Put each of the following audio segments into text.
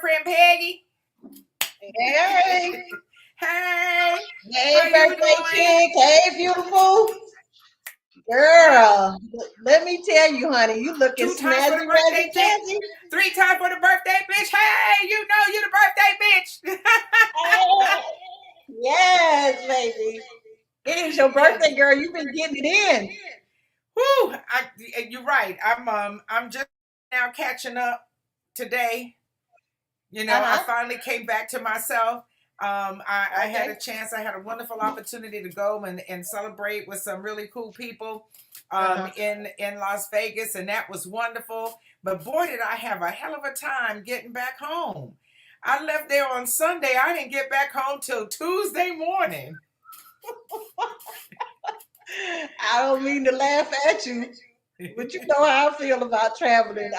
friend Peggy. Hey, Hey, how hey, you birthday doing? chick. Hey, beautiful What? girl. Let me tell you, honey, you looking Two times for snazzy, the razzy, birthday chick, jazzy. three times for the birthday bitch. Hey, you know you the birthday bitch. Hey, yes, baby. It is your Yeah. birthday, girl. You've been getting it in. Whew. You're right. I'm just now catching up today. You know, I Uh-huh. finally came back to myself. I had a Okay. chance, I had a wonderful opportunity to go and celebrate with some really cool people Uh-huh. in Las Vegas, and that was wonderful. But boy, did I have a hell of a time getting back home. I left there on Sunday. I didn't get back home till Tuesday morning. I don't mean to laugh at you, but you know how I feel about traveling.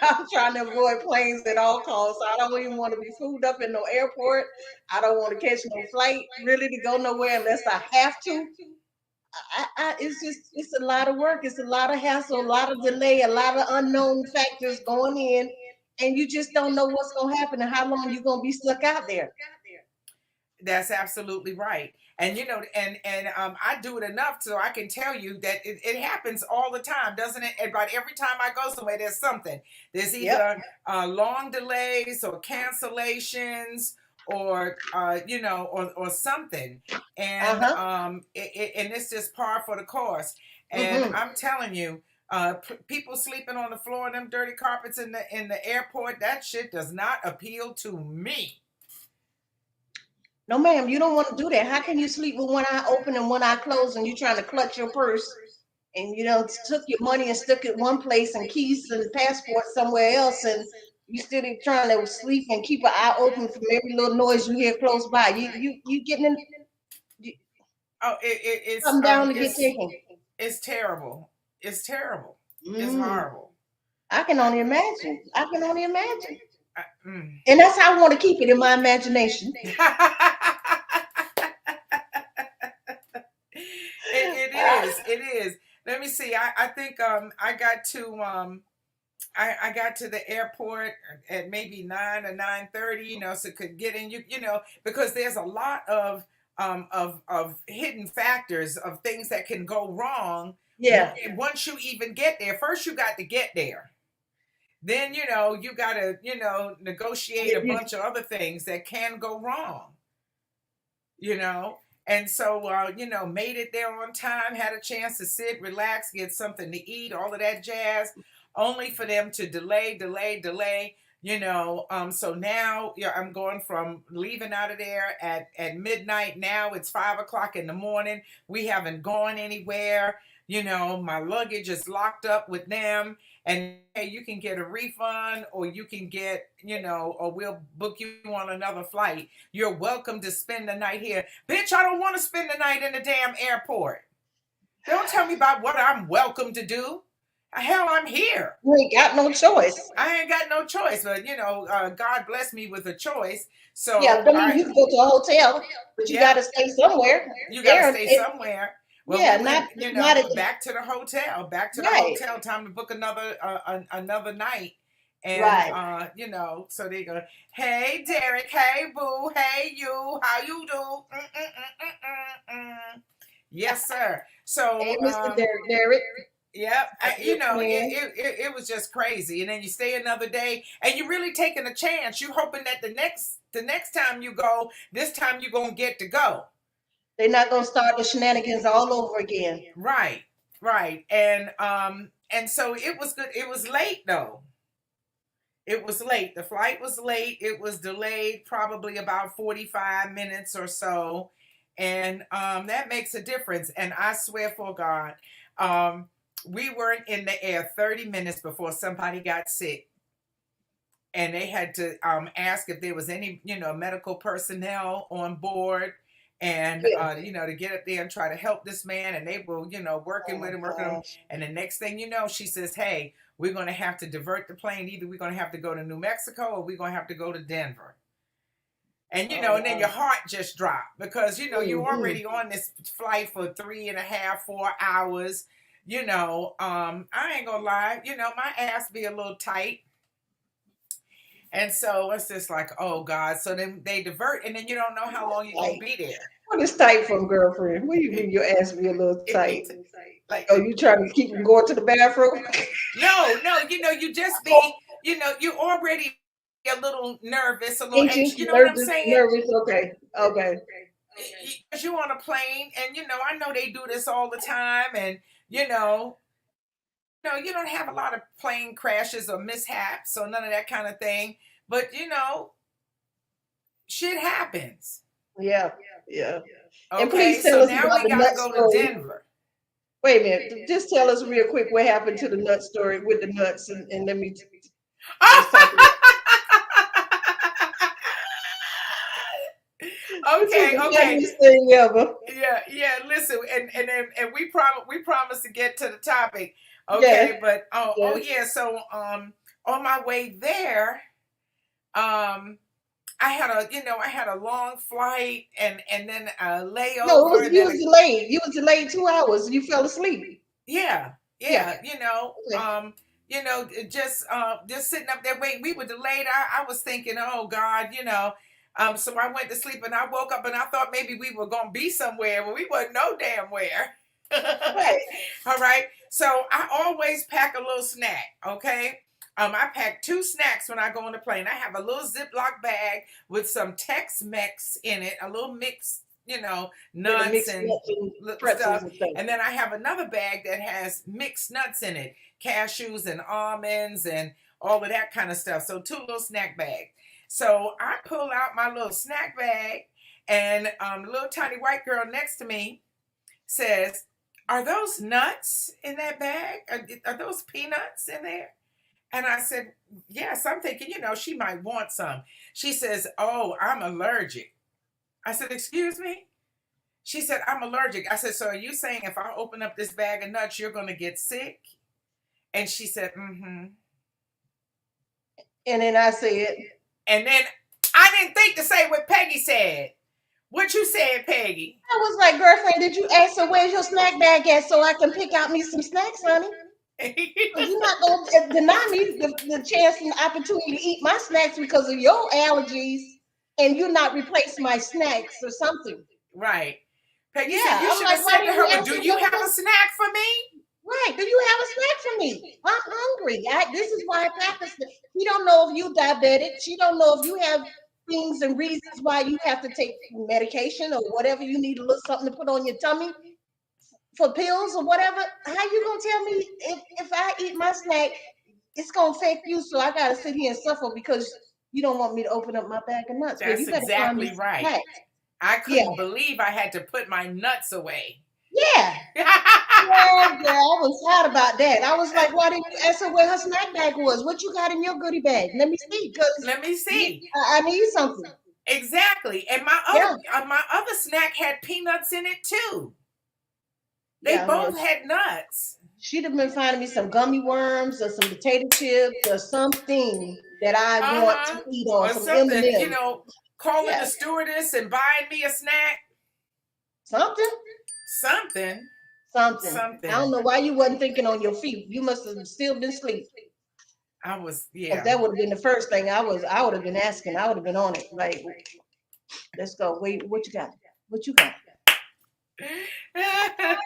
I'm trying to avoid planes at all costs. I don't even want to be fooled up in no airport. I don't want to catch no flight really to go nowhere unless I have to. It's a lot of work. It's a lot of hassle, a lot of delay, a lot of unknown factors going in, and you just don't know what's going to happen and how long you're going to be stuck out there. That's absolutely right. And you know, and I do it enough so I can tell you that it happens all the time, doesn't it? About every time I go somewhere, there's something. There's Yep. either long delays or cancellations, or or something. And Uh-huh. and it's just par for the course. And Mm-hmm. I'm telling you. People sleeping on the floor in them dirty carpets in the airport. That shit does not appeal to me. No, ma'am, you don't want to do that. How can you sleep with one eye open and one eye closed and you're trying to clutch your purse and took your money and stuck it one place and keys and passport somewhere else and you still trying to sleep and keep an eye open from every little noise you hear close by. You getting in you, Oh, come down to get taken. it's terrible. It's terrible. It's Mm, horrible. I can I, only imagine. I can only imagine. mm. And that's how I want to keep it in my imagination. It is. It is. Let me see. I think I got to the airport at maybe 9 or 9:30. You know, so could get in. Because there's a lot of hidden factors of things that can go wrong. Yeah. Once you even get there, first you got to get there. Then you got to negotiate a You, bunch of other things that can go wrong. you know. And so, made it there on time, had a chance to sit, relax, get something to eat, all of that jazz, only for them to delay, delay, delay. So now, I'm going from leaving out of there at midnight. Now it's 5 o'clock in the morning. We haven't gone anywhere. My luggage is locked up with them, and hey, you can get a refund, or you can get, or we'll book you on another flight. You're welcome to spend the night here. Bitch, I don't want to spend the night in the damn airport. Don't tell me about what I'm welcome to do. Hell, I'm here. you ain't got no choice. I ain't got no choice, but God bless me with a choice. Yeah, So, I all mean right, you can go to a hotel, but you got yep, to stay somewhere. you got to There, stay somewhere. Well, we yeah, went, not at back to the hotel, right, Time to book another night. And right. so they go, hey Derek, hey boo, hey you, how you do? Yes, sir. Hey, So, Mr. Derek, yep, yes, ma'am. it was just crazy. And then you stay another day, and you're really taking a chance. You hoping that the next time you go, this time you're gonna get to go. They're not gonna start the shenanigans all over again. Right, right. And so it was good. It was late though. It was late. The flight was late. It was delayed probably about 45 minutes or so. And that makes a difference. And I swear for God, um, we weren't in the air 30 minutes before somebody got sick. And they had to ask if there was any, medical personnel on board, and Yeah. to get up there and try to help this man. And they were, Oh working with my him, working with him. gosh. And the next thing you know, she says, "Hey, we're going to have to divert the plane. Either we're going to have to go to New Mexico, or we're going to have to go to Denver." And Oh and then your wow. heart just dropped, because you're Hmm. already on this flight for 3.5, 4 hours. I ain't gonna lie, my ass be a little tight. And so it's just like, oh God. So then they divert, and then you don't know how long you're gonna Like, be there. what is tight from girlfriend? What do you mean your ass be a little tight? Like, Oh, you trying to keep them going to the bathroom? no, no, you just be, you're already a little nervous, a little Anxious, anxious. You know what I'm nervous, saying? nervous. Okay, okay. Because you're on a plane, and I know they do this all the time, and you know, you don't have a lot of plane crashes or mishaps or none of that kind of thing, but shit happens. Yeah, yeah. And Okay, please tell so us now about we the got to nut go to story. Denver. Wait a minute. Just tell us real quick what happened to the nut story with the nuts, and let's talk about. This was Okay, the okay. funniest thing ever. Yeah, yeah. Listen, and we promised to get to the topic. Yes, Okay, but oh yes. yeah. So on my way there, um, I had a long flight, and then a No, layover, and you then was delayed. You was delayed 2 hours. You fell asleep. yeah, Yeah. yeah. Okay. Just sitting up there waiting. We were delayed. I was thinking, oh God, so I went to sleep, and I woke up, and I thought maybe we were gonna be somewhere, but we wasn't no damn where. Right. All right. So I always pack a little snack. Okay. I pack two snacks when I go on the plane. I have a little Ziploc bag with some Tex-Mex in it, a little mix, Yeah, the nuts mixed and nuts and pretzels stuff. and stuff. And then I have another bag that has mixed nuts in it, cashews and almonds and all of that kind of stuff. So two little snack bags. So I pull out my little snack bag, and the little tiny white girl next to me says, "Are those nuts in that bag? Are those peanuts in there?" And I said, "Yes." I'm thinking, she might want some. She says, "Oh, I'm allergic." I said, "Excuse me?" She said, "I'm allergic." I said, "So are you saying if I open up this bag of nuts, you're going to get sick?" And she said, "Mm-hmm." And then I said, And then I didn't think to say what Peggy said. What you said, Peggy? I was like, girlfriend, did you ask her where's your snack bag at so I can pick out me some snacks, honey? Because you're not going to deny me the chance and opportunity to eat my snacks because of your allergies, and you not replace my snacks or something. Right. Peggy said, Yeah, "You I'm should have like, why said to didn't her, you well, ask do her you what have a was snack for me?" right? Do you have a snack for me? I'm hungry. This is why I practice. She don't know if you diabetic. She don't know if you have things and reasons why you have to take medication or whatever you need a little something to put on your tummy for pills or whatever. How you gonna tell me if I eat my snack, it's gonna affect you? So I gotta sit here and suffer because you don't want me to open up my bag of nuts. Baby, That's you better find me exactly some right. snacks. I Yeah, couldn't believe I had to put my nuts away. yeah. Yeah, I was hot about that. I was like, why didn't you ask her where her snack bag was? What you got in your goodie bag? Let me see, because Let me see. I need something. Exactly. And my Yeah, other snack had peanuts in it too. They yeah. No, both had nuts. she'd have been finding me some gummy worms or some potato chips or something that I want to Uh-huh. eat on, Or some something, M&Ms. calling the Yeah, stewardess and buying me a snack. something, Something. something. I don't Something. know why you wasn't thinking on your feet. You must have still been asleep. I was, Because yeah. that would have been the first thing I would have been asking. I would have been on it. Like, let's go. Wait, what you got? What you got? I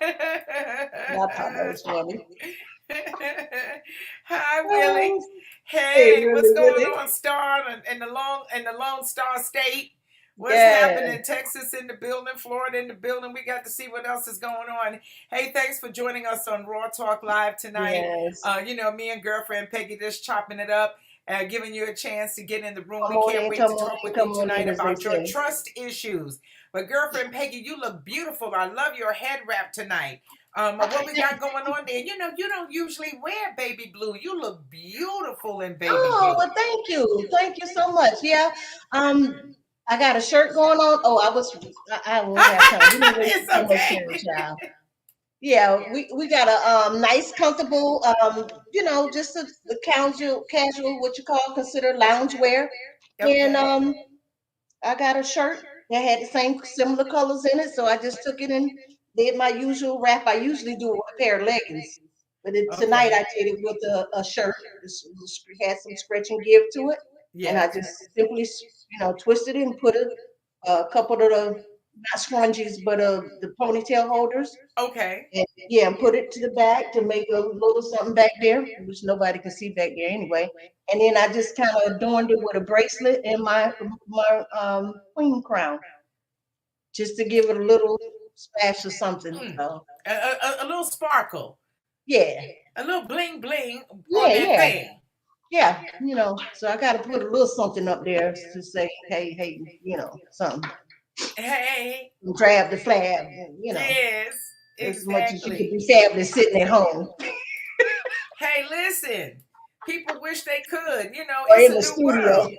thought that was funny. Hi, Willie. Oh, hey, Hey, what's really, going really? on, Star, in the Lone Star State? What's Yeah, happening? Texas in the building, Florida in the building. We got to see what else is going on. Hey, thanks for joining us on Raw Talk Live tonight. yes. Me and girlfriend Peggy just chopping it up, giving you a chance to get in the room. Come We on can't in, wait come to on talk in, with come you on tonight in, as they about your say. trust issues. But girlfriend Peggy, you look beautiful. I love your head wrap tonight. What we got going on there? You don't usually wear baby blue. You look beautiful in baby Oh, blue. well, thank you. Thank you so much. Yeah. I got a shirt going on. Oh, I won't have time. We don't waste It's so much okay. time, child. Yeah, we got a nice, comfortable, just the casual, what you call consider lounge wear. And Okay. I got a shirt that had the same similar colors in it, so I just took it and did my usual wrap. I usually do it with a pair of leggings, but tonight Okay. I did it with a shirt. It had some stretch and give to it. and I Yes. just simply, twist it and put a couple of the not scrunchies, but the ponytail holders. Okay. And yeah, and put it to the back to make a little something back there, which nobody can see back there anyway. And then I just kind of adorned it with a bracelet and my queen crown, just to give it a little splash or something. Mm. So A little sparkle, yeah, a little bling bling on yeah, that yeah, thing. yeah. So I got to put a little something up there to say, hey, hey, something. Hey, Grab the flab, yes, as much as you could exactly. be fabulous sitting at home Hey, listen, people wish they could. or It's in a the new studio. world.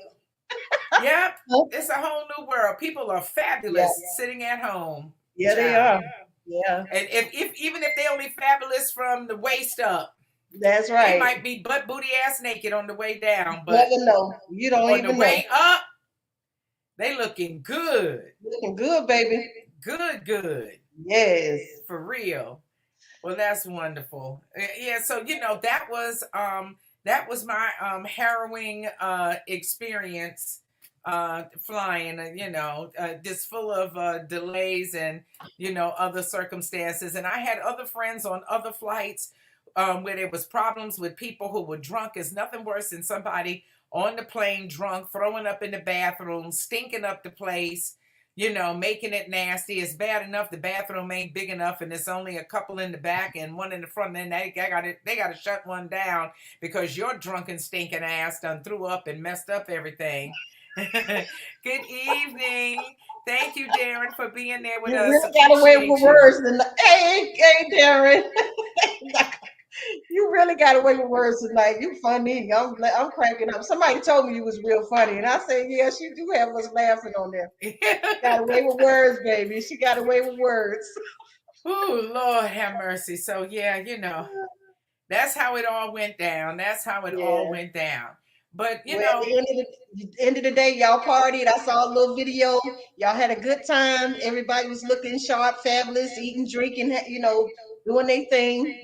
Yep, Huh? it's a whole new world. People are Yeah, fabulous sitting at home, yeah, they child. are. Yeah, And if even if they only fabulous from the waist up, that's they right. might be butt booty ass naked on the way down, but Never know. You don't on the even know. way up, they looking good, Looking good, baby. good, good, Yes. for real. Well, that's wonderful. Yeah, so that was my harrowing experience flying, just full of delays and other circumstances. And I had other friends on other flights where there was problems with people who were drunk. Is nothing worse than somebody on the plane drunk, throwing up in the bathroom, stinking up the place, making it nasty. It's bad enough the bathroom ain't big enough, and there's only a couple in the back and one in the front. And they got to shut one down because your drunken, stinking ass done threw up and messed up everything. Good evening. Thank you, Darren, for being there with You us. really got away with Appreciate you. words. Hey, Darren. You really got away with words tonight. You funny. I'm cracking up. Somebody told me you was real funny, and I said, yeah, she do have us laughing on there. Got away with words, baby. She got away with words. Oh, Lord have mercy. So yeah, that's how it all went down. That's how it all Yeah. went down. But Well, at the end of the day, y'all partied. I saw a little video. Y'all had a good time. Everybody was looking sharp, fabulous, eating, drinking, doing their thing,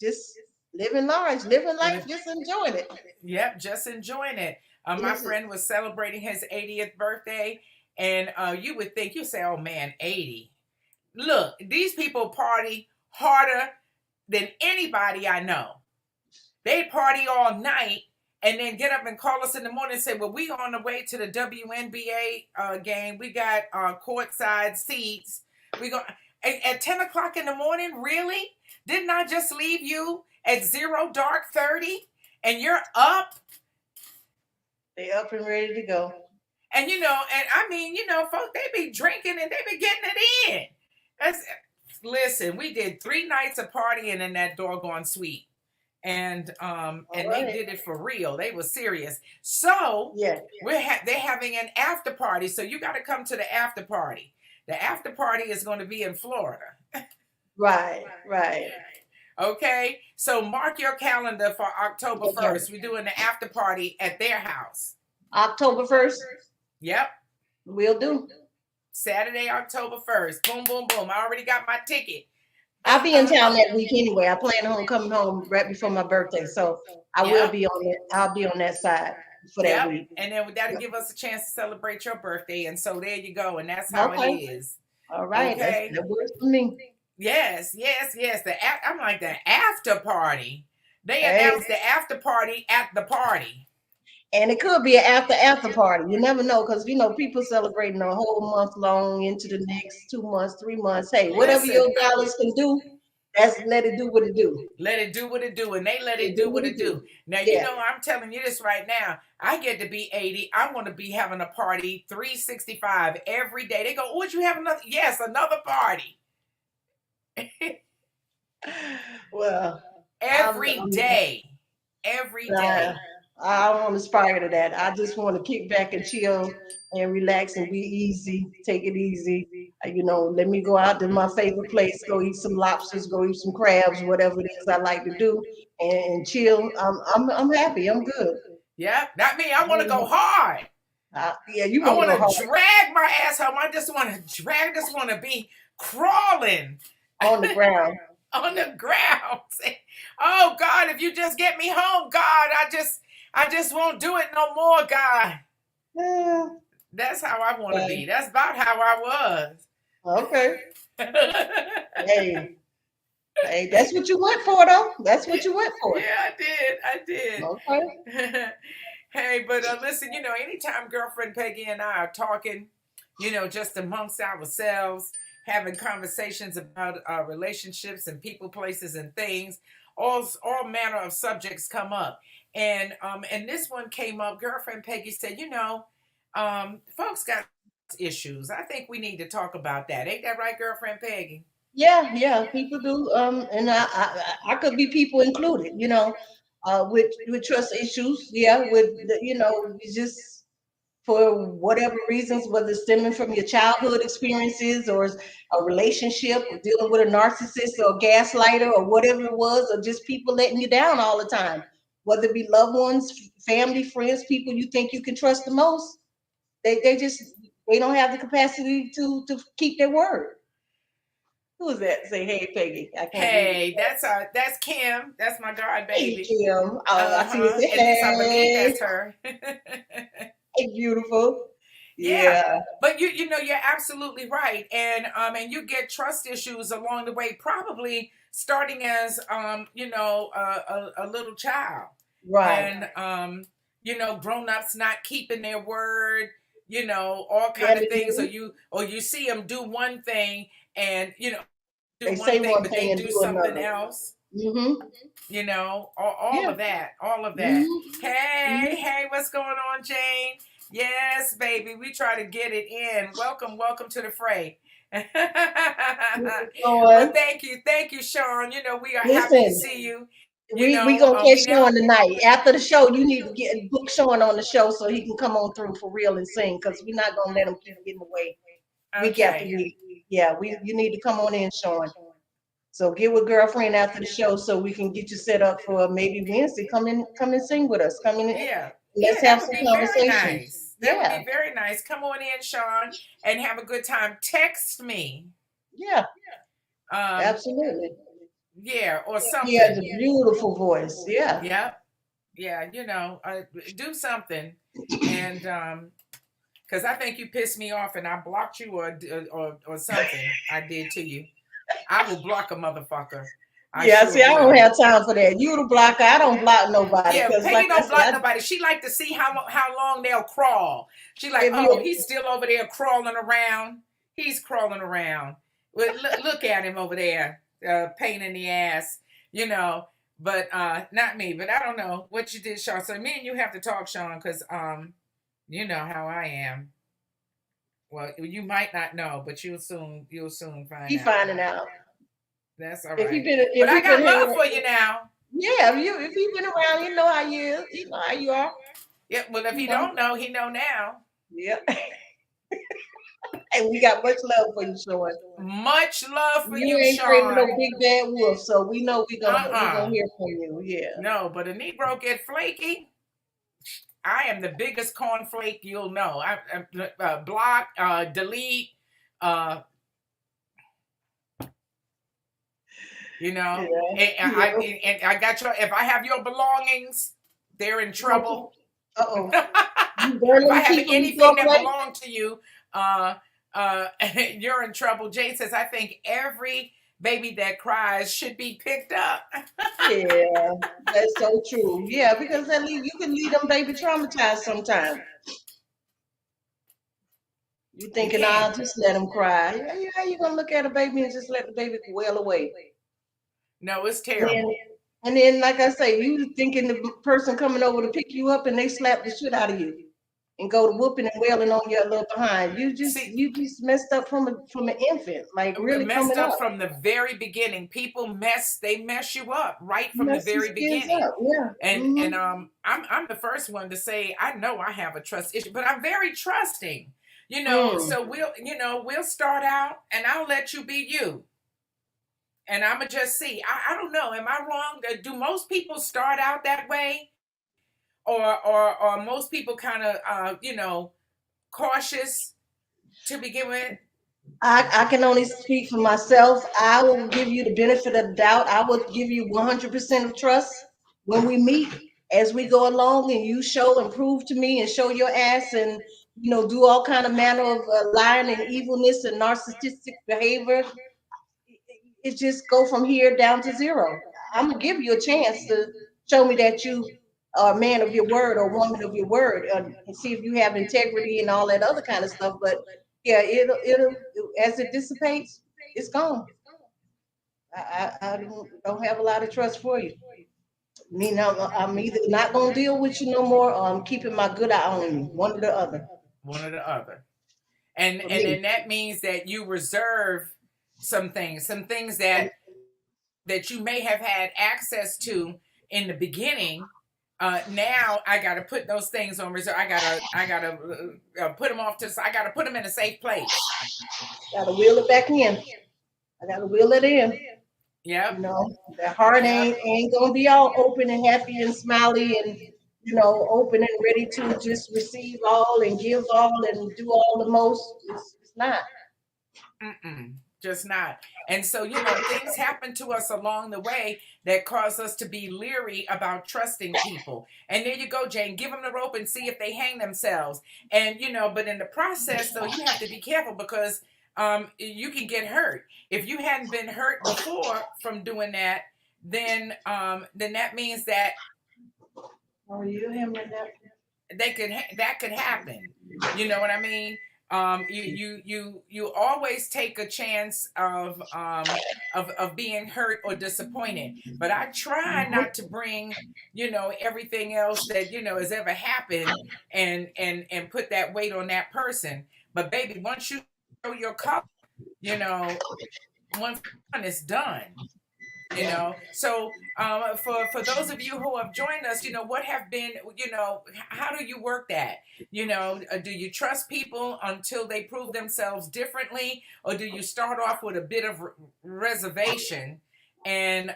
just living large, living life, just enjoying it. yep, just enjoying it. My Yes, friend was celebrating his 80th birthday, and you would think, you say, oh man, 80. Look, these people party harder than anybody I know. They party all night and then get up and call us in the morning and say, well, we on the way to the WNBA game. We got courtside seats. We go at 10 o'clock in the morning. Really? Didn't I just leave you at 0 dark 30 and you're up? they up and ready to go. And and I mean, folks, they be drinking and they be getting it in. Listen, we did 3 nights of partying in that doggone suite. And they Right. did it for real. They were serious. So Yeah. they're having an after party. So you got to come to the after party. The after party is going to be in Florida. Right. Right. Okay. So mark your calendar for October Okay. 1st. We're doing the after party at their house. October 1st, Yep. we'll do. Saturday, October 1st. Boom, boom, boom. I already got my ticket. I'll be in town that week anyway. I plan on coming home right before my birthday, so I will Yep. be on it. I'll be on that side for that Yep. week. And then that'll Yep. give us a chance to celebrate your birthday. And so there you go. And that's how it Okay. is. All right. Okay. That works for me. Yes, yes, yes. I'm like the after party. They Hey, announced the after party at the party. and it could be an after party. You never know, because people celebrating a whole month long into the next 2 months, 3 months. Hey, whatever Listen, your dollars can do, let it do what it do. let it do what it do, and they let it It do do what what it it do. do. Now Yeah. I'm telling you this right now. I get to be 80. I'm going to be having a party 365 every day. They go, "Oh, would you have another?" Yes, another party Well, every I'm day, every uh, day. I don't want to aspire to that. I just want to kick back and chill and relax and be easy, take it easy. Let me go out to my favorite place, go eat some lobsters, go eat some crabs, whatever it is I like to do, and chill. I'm happy. I'm good. Yeah, not me. I want to go Mhm. hard. Yeah, you I want to want go to hard drag my ass home. I just want to drag. Just want to be crawling on the ground. on the ground. Say, oh God, if you just get me home, God, I just won't do it no more, God. Yeah, That's how I want to be. okay. That's about how I was. Okay. Hey, hey, that's what you went for, though. That's what you went for. Yeah, I did. I Okay. did. Hey, but listen, anytime girlfriend Peggy and I are talking, just amongst ourselves, having conversations about relationships and people, places, and things, all manner of subjects come up. And this one came up. Girlfriend Peggy said, folks got issues. I think we need to talk about that. Ain't that right, girlfriend Peggy? Yeah, yeah, people do. And I could be people included, with trust issues. Yeah, it's just for whatever reasons, whether it's stemming from your childhood experiences or a relationship or dealing with a narcissist or a gaslighter or whatever it was, or just people letting you down all the time, whether it be loved ones, family, friends, people you think you can trust the most. They just they don't have the capacity to keep their word. Who is that? Say, hey, Peggy. I can't read it. Hey, that's Kim. That's my god Hey, baby. Kim. I see it. Say, At least I believe hey, that's her. hey, beautiful. Yeah, Yeah, but you're absolutely right, and you get trust issues along the way, probably starting as a little child, right. and grown-ups not keeping their word, all Yeah, kind of they things, or do. you see them do one thing and do They one say thing one but thing they and do do something another. else, Mm-hmm. all Yeah. of that, all of that. Mm-hmm. Hey, Mm-hmm. hey, what's going on, Jane? Yes, baby, we try to get it in. Welcome to the fray. Well, Lord. thank you, Sean. We are happy to Listen, see you. we gonna catch We Sean never. tonight. After the show, you need to get book Sean on the show so he can come on through for real and sing, because we're not gonna let him keep getting away week after Okay, week. Yeah, you need to come on in, Sean. So get with girlfriend after the show so we can get you set up for maybe Wednesday. Come and sing with us. Come in. yeah, Let's that have would some be very conversations. nice. That would Yeah, be very nice. Come on in, Sean, and have a good time. Text me. yeah, Um, absolutely. yeah, or He has a something. beautiful voice. Yeah. Yeah, yeah, do something, and because I think you pissed me off, and I blocked you, or something I did to you. I will block a motherfucker. I Yeah, sure see, I don't will. have time for that. You the blocker. I don't block nobody Yeah, because, like Peggy I don't block said, nobody. She like to see how long they'll crawl. She like, if oh, you he's still over there crawling around. He's crawling around. Well, look at him over there, pain in the ass, you know. But not me. But I don't know what you did, Sean. So me and you have to talk, Sean, because you know how I am. Well, you might not know, but you'll soon find he out. finding out, That's all if he right. been But if I he been got love hanging, for you now. yeah, if he been around, you know how you is, you know how you are, Yeah. Well, if you he know. don't know, he know now. Yeah, and we got much love for you, Sean. Much love for You you, ain't afraid of no Sean. big bad wolf, so we know we gonna Uh-uh. hear from you. Yeah. No, but a Negro get flaky. I am the biggest cornflake you'll know. Block, delete, uh, Yeah. Yeah. and I got your. If I have your belongings, they're in You gonna keep, trouble. uh-oh. You If I burning have people you anything throw that away? belonged to you, uh, you're in trouble. Jane says, I think every baby that cries should be picked up. Yeah, that's so true. Yeah, because you can leave them baby traumatized sometimes. You You thinking, can. I'll just let them cry. Yeah, how you gonna look at a baby and just let the baby wail away? No, it's And then, terrible. and then, like I say, you thinking the person coming over to pick you up and they slap the shit out of you and go to whooping and wailing on your little behind. See, You just messed up from an infant, like really messed coming up up. from the very beginning. People they mess you up right You from the mess these very kids beginning. up. Yeah. And Hmm. I'm the first one to say I know I have a trust issue, but I'm very trusting. Mm. So we'll start out and I'll let you be you. And I'ma just see. I don't know. Am I wrong? Do most people start out that way? Or most people kind of cautious to begin with? I can only speak for myself. I will give you the benefit of the doubt. I would give you 100% of trust when we meet. as we go along and you show and prove to me and show your ass and do all kind of manner of lying and evilness and narcissistic behavior, it just go from here down to zero. I'm gonna give you a chance to show me that you are a man of your word or woman of your word, and see if you have integrity and all that other kind of stuff. But yeah, it'll as it dissipates, it's gone. I don't have a lot of trust for you. Me, I'm either not gonna deal with you no more, or I'm keeping my good eye on you. One or the other One or the other. And for and me. then that means that you reserve some things that you may have had access to in the beginning. Now I got to put those things on reserve. I gotta put them off to. I got to put them in a safe place. Gotta wheel it back in. I gotta wheel it in. Yep. That heart Yep. ain't gonna be all open and happy and smiley and open and ready to just receive all and give all and do all the most. It's not. Mm-mm, just not. And so, things happen to us along the way that cause us to be leery about trusting people. And there you go, Jane, give them the rope and see if they hang themselves. And, but in the process, though, you have to be careful because you can get hurt. If you hadn't been hurt before from doing that, then that means that Oh, you him right now? that could happen. You know what I mean? You always take a chance of being hurt or disappointed. But I try Mhm. not to bring everything else that has ever happened and put that weight on that person. But baby, once you show your color, you know, once it's done. So for those of you who have joined us, what have been, how do you work that? Do you trust people until they prove themselves differently, or do you start off with a bit of reservation and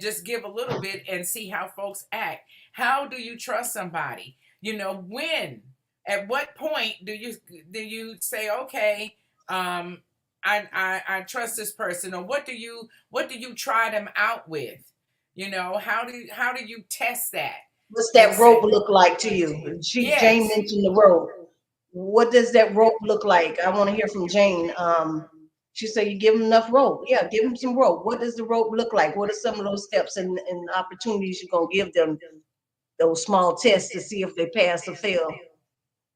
just give a little bit and see how folks act? How do you trust somebody? When, at what point do you say, okay, um I trust this person, or what do you try them out with? How do you test that What's and that rope say look like to you? Jane yes? mentioned the rope. What does that rope look like? I want to hear from Jane. She said you give them enough rope. Yeah, give them some rope. What does the rope look like? What are some of those steps and opportunities you're gonna give them? Those small tests to see if they pass or fail.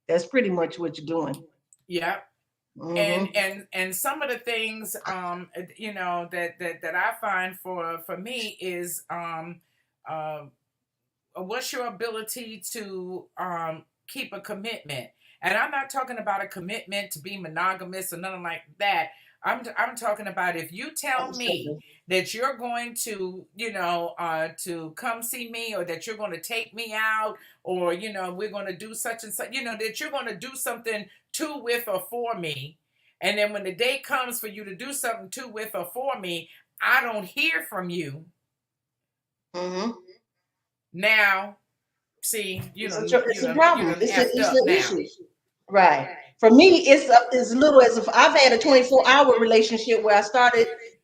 That's pretty much what you're doing. Yep. and Hmm. and some of the things that I find for me is uh what's your ability to keep a commitment? And I'm not talking about a commitment to be monogamous or nothing like that. I'm talking about if you tell me that you're going to come see me, or that you're going to take me out, or we're going to do such and such, that you're going to do something to, with, or for me, and then when the day comes for you to do something to, with, or for me, I don't hear from you. Hmm. Now, see, It's a problem. effed It's up an now. issue. Right. For me, it's as little as if I've had a 24-hour relationship where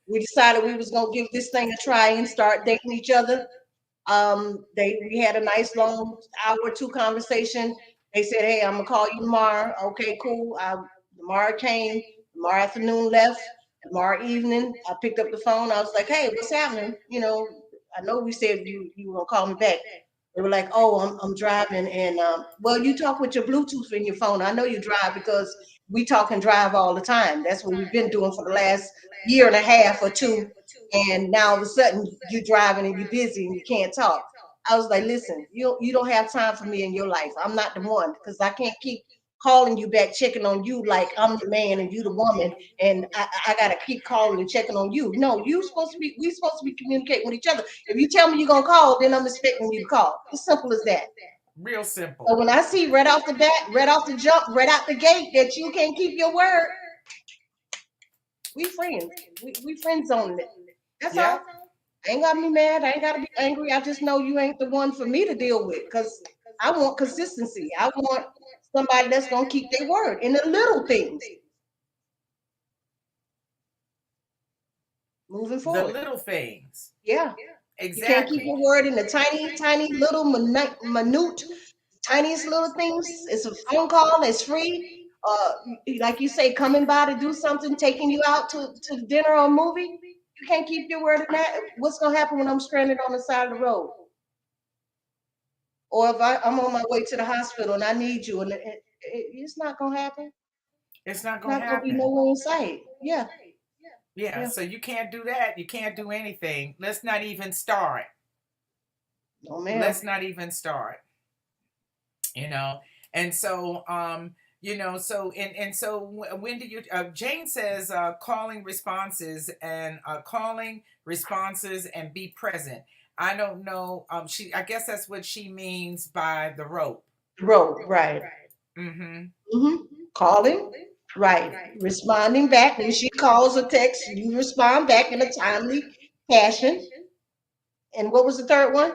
we decided we was gonna give this thing a try and start dating each other. We had a nice long hour or two conversation. They said, "Hey, I'm gonna call you tomorrow." Okay, cool. Tomorrow came. Tomorrow afternoon left. Tomorrow evening, I picked up the phone. I was like, "Hey, what's happening?" I know we said you were gonna call me back. They were like, "Oh, I'm driving," and well, you talk with your Bluetooth in your phone. I know you drive because we talk and drive all the time. That's what we've been doing for the last year and a half or two. And now all of a sudden you're driving and you're busy and you can't talk. I was like, listen, you don't have time for me in your life. I'm not the one because I can't keep calling you back, checking on you like I'm the man and you the woman, and I gotta keep calling and checking on you. No, we supposed to be communicating with each other. If you tell me you're gonna call, then I'm expecting you to call. It's simple as that. Real So simple. when I see right off the bat, right off the jump, right out the gate that you can't keep your word, we friends. We friends on it. That's all. Yep. I ain't gotta be mad. I ain't gotta be angry. I just know you ain't the one for me to deal with because I want consistency. I want somebody that's gonna keep their word in the little things moving The forward. little things. Yeah. You can't keep Exactly. your word in the tiny, tiny little minute, tiniest little things. It's a phone call. It's free. Like you say, coming by to do something, taking you out to dinner or a movie. You can't keep your word in that. What's gonna happen when I'm stranded on the side of the road? Or if I'm on my way to the hospital and I need you, and it's not gonna happen. It's not gonna Not gonna be happen. nowhere in sight. Yeah, Yeah, yeah. so you can't do that. You can't do anything. Let's not even start. No, ma'am. Let's not even start. You know, and so when do you? Jane says calling responses and be present. I don't know. I guess that's what she means by the rope. Road, right. Mm-hmm. hmm Calling, right. Responding back. When she calls or texts, you respond back in a timely fashion. And what was the third one?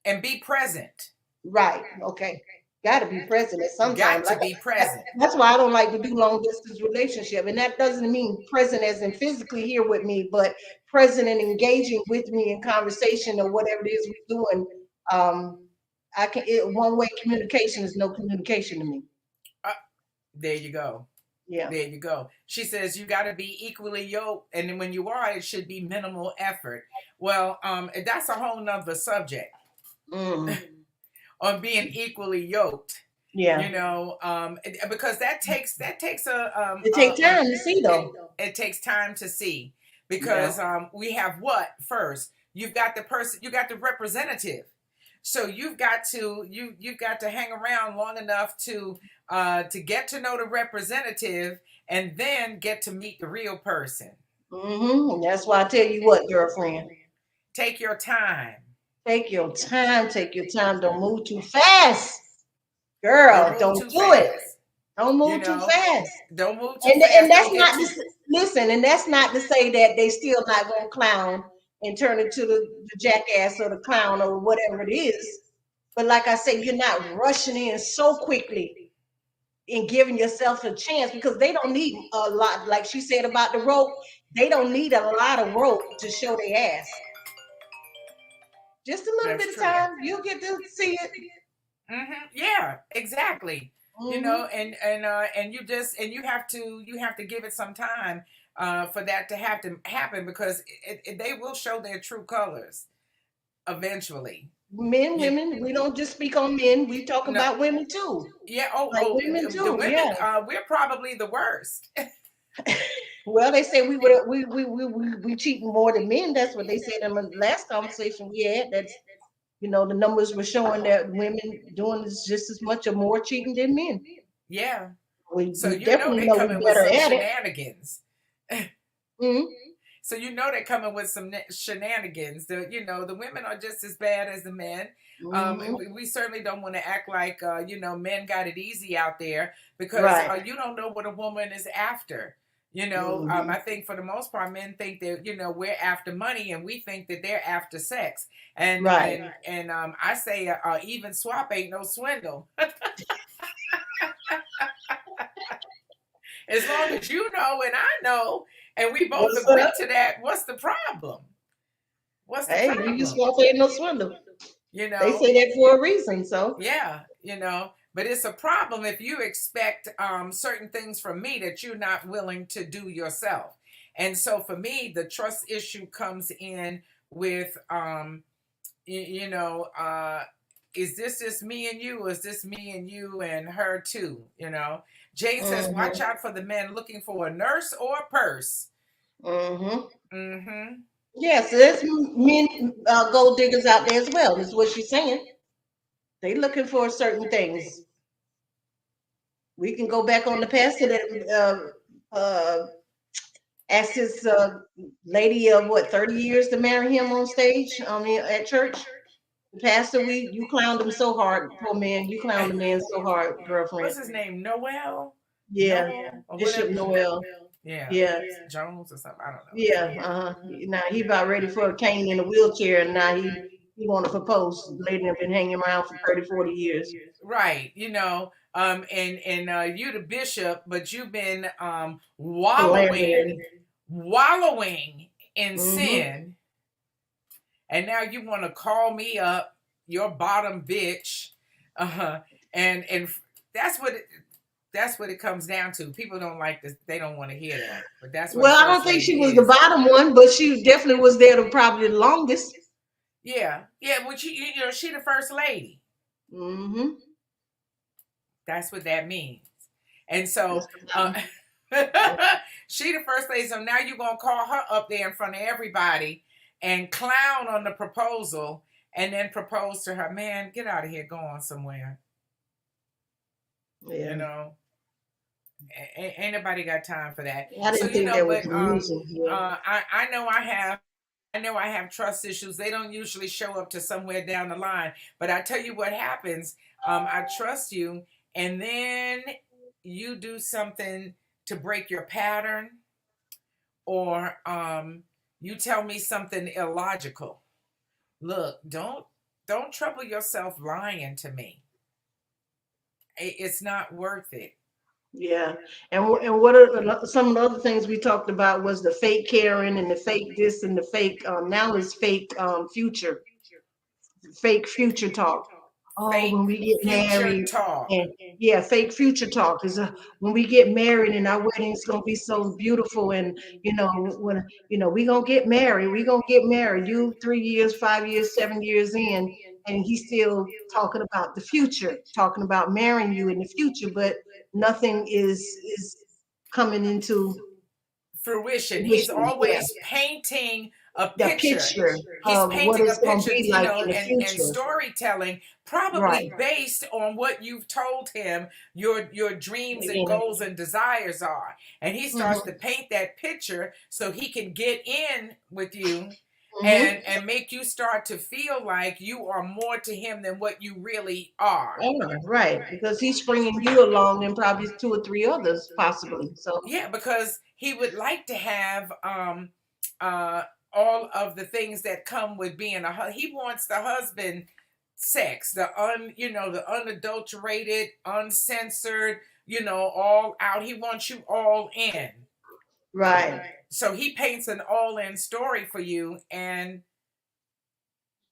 And be present. Right. Okay. Got to be present at some time. Got to be present. That's why I don't like to do long distance relationship, and that doesn't mean present as in physically here with me, but present and engaging with me in conversation or whatever it is we're doing. Um, one way communication is no communication to me. Uh, there you go. Yeah. There you go. She says you got to be equally yoked, and then when you are, it should be minimal effort. Well, that's a whole nother subject Mm. on being equally yoked. Yeah. Because that takes It takes time to see it, though. it takes time to see Yeah. because we have what first you've got the person you got the representative, so you've got to hang around long enough to get to know the representative and then get to meet the real person. That's why I tell you what, girlfriend. Take your time. Take your time. Take your time. Don't move too fast, Don't girl. move Don't too do it. fast. Don't You move too know, fast. don't move too And fast. that's Don't get not too. listen. And that's not to say that they still not gonna clown and turn into the jackass or the clown or whatever it is. But like I say, you're not rushing in so quickly and giving yourself a chance because they don't need a lot. Like she said about the rope, they don't need a lot of rope to show their ass. Just a little That's bit of true. time, you'll get to see it. Yeah, exactly. hmm And you have to give it some time for that to have to happen because they will show their true colors eventually. Men, You women, we don't just speak on men. We talk no, about women too. yeah. Like women The too. women. Yeah. We're probably the worst. Well, they say we would we cheating more than men. That's what they said in the last conversation we had. That's the numbers were showing that women doing this just as much or more cheating than men. Yeah. So We you know definitely they know we coming with better some at it. shenanigans. hmm So you know they're coming with some shenanigans. The women are just as bad as the men. hmm We certainly don't want to act like men got it easy out there because Right. you don't know what a woman is after. hmm I think for the most part, men think that we're after money, and we think that they're after sex. And Right. I say even swap ain't no swindle. As long as you know and I know, and we both What's agree up? to that, what's the problem? What's the Hey, you just problem? won't pay no swindle. You They know? say that for a reason. So. Yeah, but it's a problem if you expect certain things from me that you're not willing to do yourself. And so for me, the trust issue comes in with, you know, is this just me and you, or is this me and you and her too? Jane says, watch hmm out for the men looking for a nurse or a purse. hmm Mm-hmm. Yeah, so there's men gold diggers out there as well. Is what she's saying. They looking for certain things. We can go back on the past to that. Asked this lady of what 30 years to marry him on stage. I mean, at church. The pastor, you clowned him so hard, poor man. You clowned the man so hard, girlfriend. What's his name? Noel? Yeah, Noel or Bishop whatever. Noel. Yeah, Yeah, Jones or something. I don't know his yeah. name. Now he about ready for a cane in a wheelchair, and now he want to propose. The lady have been hanging around for 30, 40 years. Right, and you the bishop, but you've been Philandering. wallowing in Mm-hmm. sin, and now you want to call me up, your bottom bitch, uh-huh. And that's what it comes down to. People don't like this, they don't want to hear that, but that's what a Well, I don't first think lady she was the is. bottom one, but she definitely was there the probably the longest. Yeah, yeah, but you know, she the first lady. Mm-hmm. That's what that means. And so she the first lady, so now you're gonna call her up there in front of everybody and clown on the proposal and then propose to her. Man, get out of here, go on somewhere. You Yeah. know, ain't nobody got time for that. I So didn't you think know, that was but amusing. Yeah. I know I know I have trust issues. They don't usually show up to somewhere down the line. But I tell you what happens. I trust you, and then you do something to break your pattern, or you tell me something illogical. Look, don't trouble yourself lying to me. It's not worth it. Yeah. And what are some of the other things we talked about was the fake Karen and the fake this and the fake now is fake future talk. Oh, Fake when we get future married, talk. and yeah, fake future talk is when we get married and our wedding's gonna be so beautiful, and when we gonna get married, we gonna get married. You 3 years, 5 years, 7 years in, and he's still talking about the future, talking about marrying you in the future, but nothing is coming into Fruition. He's fruition. Yeah, always painting a the picture. picture He's of what painting a it's gonna picture, be you like know, in the and future. storytelling, Right. probably based on what you've told him your dreams and Beginning. goals and desires are. And he starts to Hmm. paint that picture so he can get in with you Hmm. and make you start to feel like you are more to him than what you really are. Yeah, right. Because he's bringing you along and probably two or three others possibly. So, Yeah, because he would like to have uh all of the things that come with being he wants the husband sex, the unadulterated, uncensored, all out. He wants you all in. right. So he paints an all in story for you, and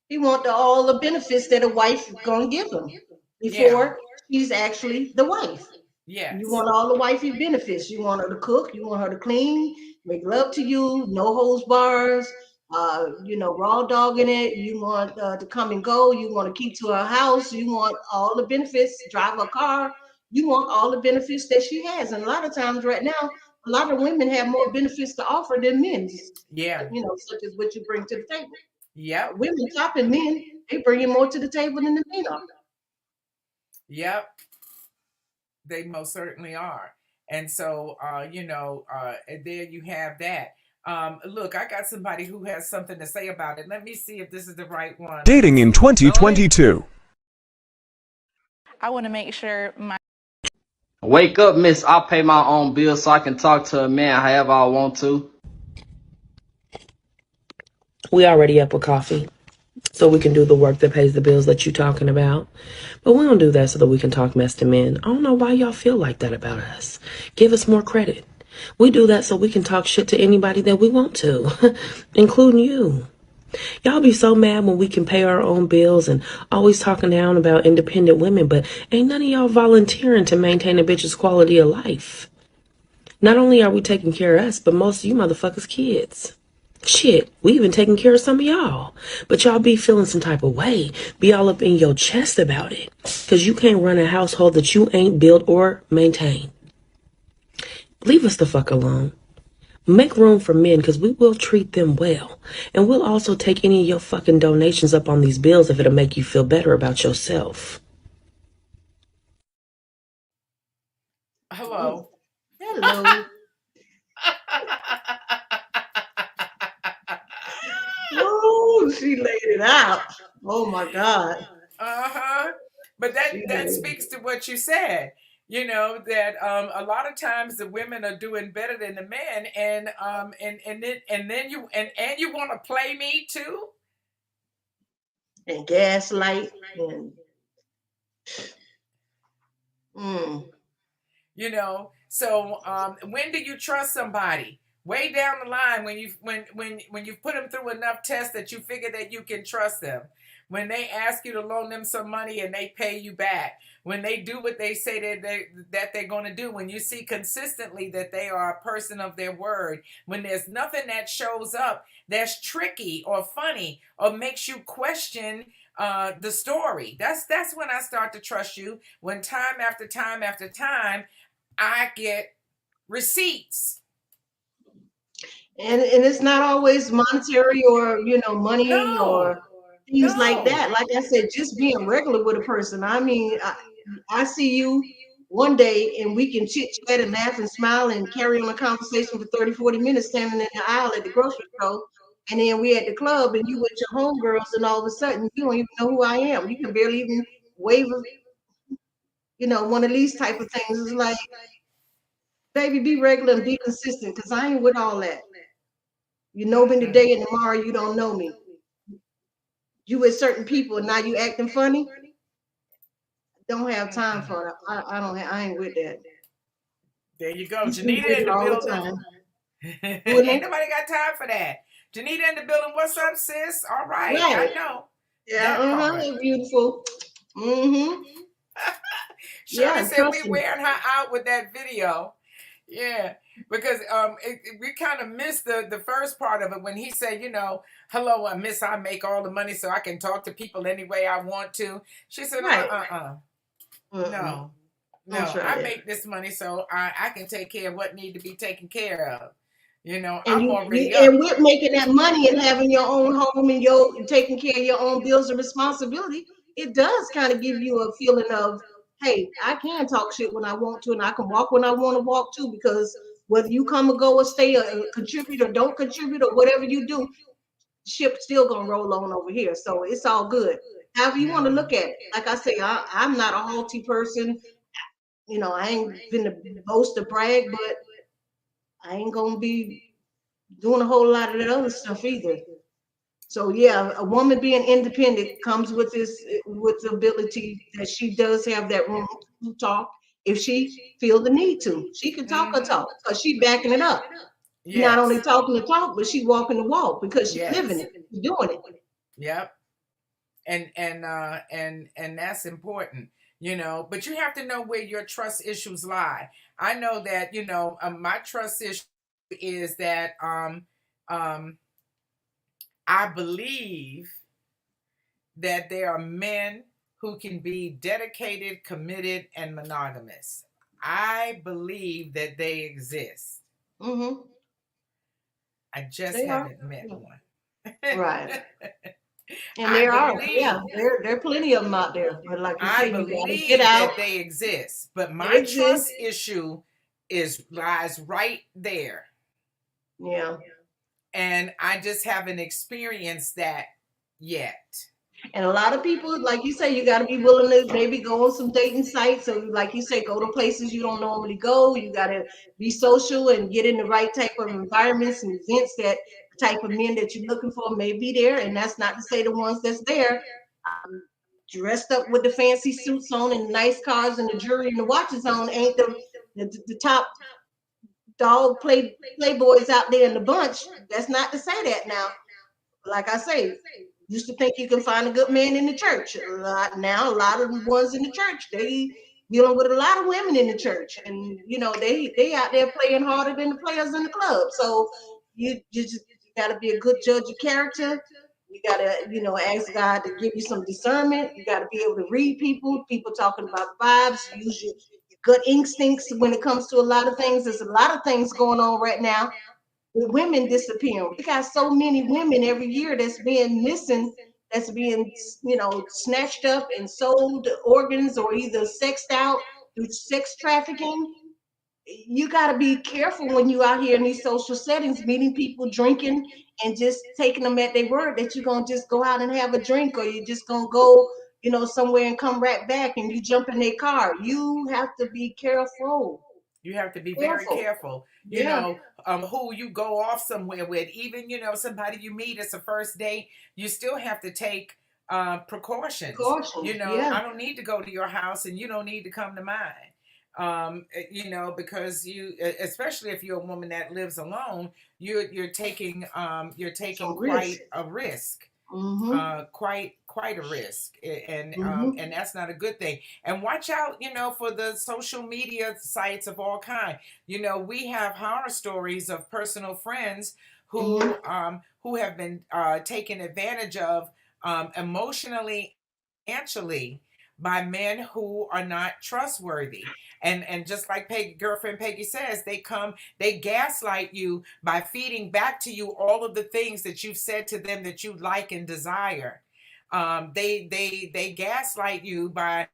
He want all the benefits that a wife gonna give him yeah, before she's actually the wife. You yes. want all the wifey benefits. You want her to cook. You want her to clean, make love to you, no holds bars. Raw dog in it. You want to come and go. You want to keep to her house. You want all the benefits. Drive a car. You want all the benefits that she has. And a lot of times, right now, a lot of women have more benefits to offer than men. Yeah. Such as what you bring to the table. Yep. Women topping men, they bringing more to the table than the men are. Yep. They most certainly are. And so, and there you have that. Look, I got somebody who has something to say about it. Let me see if this is the right one. Dating in 2022. I want to make sure my Wake up, miss. I'll pay my own bills so I can talk to a man however I want to. We already up with coffee, so we can do the work that pays the bills that you talking about. But we don't do that so that we can talk mess to men. I don't know why y'all feel like that about us. Give us more credit. We do that so we can talk shit to anybody that we want to, including you. Y'all be so mad when we can pay our own bills and always talking down about independent women, but ain't none of y'all volunteering to maintain a bitch's quality of life. Not only are we taking care of us, but most of you motherfuckers' kids. Shit, we even taking care of some of y'all. But y'all be feeling some type of way. Be all up in your chest about it. Because you can't run a household that you ain't built or maintained. Leave us the fuck alone. Make room for men because we will treat them well. And we'll also take any of your fucking donations up on these bills if it'll make you feel better about yourself. Hello. Hello. Oh, she laid it out. Oh my God. Uh-huh. But She that laid speaks to what you said. That a lot of times the women are doing better than the men, and then you want to play me too. and gaslight and mm, So when do you trust somebody? Way down the line, when you put them through enough tests that you figure that you can trust them, when they ask you to loan them some money and they pay you back, when they do what they say that they're going to do, when you see consistently that they are a person of their word, when there's nothing that shows up that's tricky or funny or makes you question the story, that's when I start to trust you. When time after time after time, I get receipts. And it's not always monetary or money or No, things like no. that. Like I said, just being regular with a person. I mean, I see you one day and we can chit chat and laugh and smile and carry on a conversation for 30, 40 minutes standing in the aisle at the grocery store. And then we at the club and you with your homegirls and all of a sudden you don't even know who I am. You can barely even wave, one of these type of things. It's like, baby, be regular and be consistent because I ain't with all that. You know me today and tomorrow you don't know me. You with certain people and now you acting funny. Don't have time for it. I ain't with that. There you go. Just be Janita in the regular all the building. time. Ain't nobody got time for that. Janita in the building. What's up, sis? All right. Right. I know. Yeah, That part. they're beautiful. Mm-hmm. Shirley Yeah, said trust we me. wearing her out with that video. Yeah, because we kind of missed the first part of it when he said, hello, I make all the money so I can talk to people any way I want to. She said, Right. no, Don't try I that. make this money so I can take care of what need to be taken care of. And I'm already and up. with making that money and having your own home and your taking care of your own bills and responsibility, it does kind of give you a feeling of, hey, I can talk shit when I want to, and I can walk when I want to walk too, because whether you come or go or stay or contribute or don't contribute or whatever you do, ship still gonna roll on over here. So it's all good. However you want to look at it. Like I say, I'm not a haughty person. I ain't been to boast or brag, but I ain't gonna be doing a whole lot of that other stuff either. So yeah, a woman being independent comes with the ability that she does have that room to talk if she feel the need to. She can talk her talk because she backing it up. Not only Yes. talking the talk, but she walking the walk because she's living Yes. it, she's doing it. Yep. And that's important, but you have to know where your trust issues lie. I know that, my trust issue is that I believe that there are men who can be dedicated, committed, and monogamous. I believe that they exist. Mm-hmm. I just They are. haven't met one. Right. And I there are, yeah, believe there are plenty of them out there. But like you I say, you gotta get believe out. that they exist, but They my exist. trust issue lies right there, Yeah. and I just haven't experienced that yet. And a lot of people, like you say, you got to be willing to maybe go on some dating sites. So, like you say, go to places you don't normally go. You got to be social and get in the right type of environments and events that the type of men that you're looking for may be there. And that's not to say the ones that's there dressed up with the fancy suits on and nice cars and the jewelry and the watches on ain't the top playboys out there in the bunch. That's not to say that now. Like I say, used to think you can find a good man in the church. A lot of the ones in the church, they dealing with a lot of women in the church, and they out there playing harder than the players in the club. So you just got to be a good judge of character. You got to ask God to give you some discernment. You got to be able to read people talking about vibes. Use your gut instincts when it comes to a lot of things. There's a lot of things going on right now with women disappearing. We got so many women every year that's being missing, that's being, snatched up and sold organs or either sexed out through sex trafficking. You got to be careful when you out here in these social settings, meeting people, drinking, and just taking them at their word that you're going to just go out and have a drink, or you're just going to go, somewhere and come right back and you jump in their car. You have to be careful. You have to be very Careful. careful, Yeah. who you go off somewhere with. Even, somebody you meet as a first date, you still have to take precautions. Precautions. Yeah. I don't need to go to your house and you don't need to come to mine. You know, because especially if you're a woman that lives alone, you're taking Some risk. quite a risk, Mm-hmm. quite a risk, Mm-hmm. and that's not a good thing. And watch out, you know, for the social media sites of all kind. You know, we have horror stories of personal friends Mm-hmm. who have been taken advantage of, emotionally, financially, by men who are not trustworthy. And just like girlfriend Peggy says, they gaslight you by feeding back to you all of the things that you've said to them that you like and desire. They gaslight you by,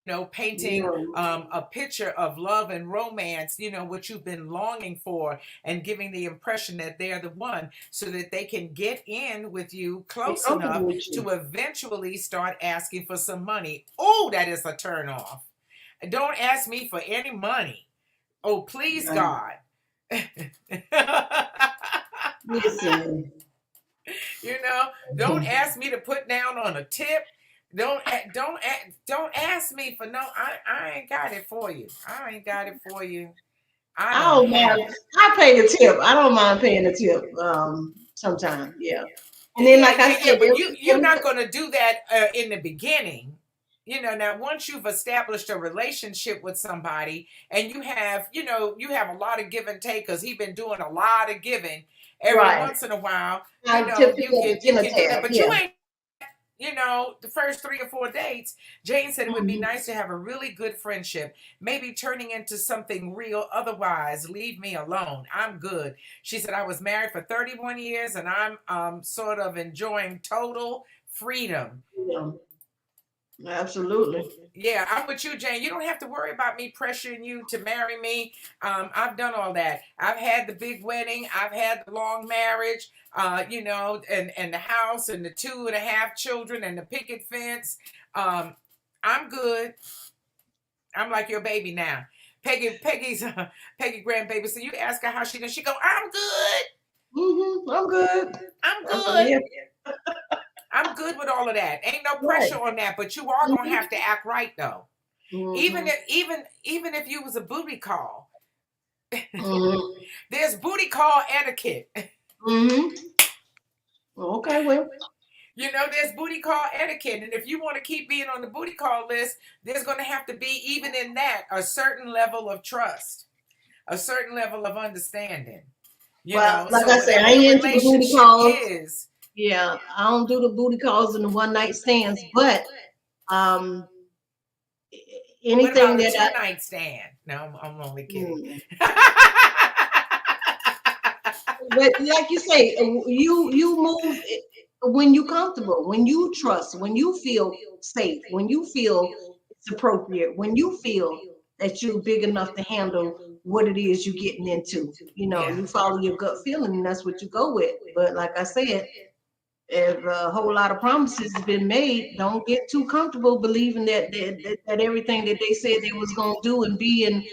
you know, painting Yeah. a picture of love and romance, you know, what you've been longing for, and giving the impression that they're the one, so that they can get in with you Be close enough comfortable with to you. eventually start asking for some money. Oh, that is a turn off. Don't ask me for any money. Oh, please, Right. God. Listen. You know, don't ask me to put down on a tip. Don't ask me for no. I ain't got it for you. I ain't got it for you. I I don't don't have mind. it. I pay the tip. I don't mind paying the tip. Sometimes, yeah. And then, like I Yeah, said, but you're not going to do that in the beginning. You know, now once you've established a relationship with somebody, and you have a lot of give and take, because he's been doing a lot of giving. Every right. once in a while, I tip pick you up the dinner can do that, tab. but you Yeah. ain't, you know, the first 3 or 4 dates. Jane said it would be Mm-hmm. nice to have a really good friendship, maybe turning into something real. Otherwise, leave me alone. I'm good. She said, I was married for 31 years and I'm sort of enjoying total freedom. Yeah. Absolutely. Yeah, I'm with you, Jane. You don't have to worry about me pressuring you to marry me. I've done all that. I've had the big wedding. I've had the long marriage. You know, and the house and the 2.5 children and the picket fence. I'm good. I'm like your baby now. Peggy grandbaby. So you ask her how she does. She go, I'm good. Mm-hmm. I'm good. I'm I said, good. yeah. I'm good with all of that. Ain't no Right. pressure on that. But you are gonna have to act right though. Mm-hmm. Even if you was a booty call, Mm-hmm. there's booty call etiquette. Mm-hmm. Okay, well, You know, there's booty call etiquette. And if you want to keep being on the booty call list, there's going to have to be, even in that, a certain level of trust, a certain level of understanding. You well, know, like so I said, whatever I the ain't into the booty relationship calls. is. Yeah, I don't do the booty calls and the one night stands, but um, What anything about a that I 2 night stand? No, I'm only kidding. mm. But like you say, you move when you comfortable, when you trust, when you feel safe, when you feel it's appropriate, when you feel that you're big enough to handle what it is you're getting into. You know, Yeah. you follow your gut feeling, and that's what you go with. But like I said, if a whole lot of promises has been made, don't get too comfortable believing that everything that they said they was gonna do and be and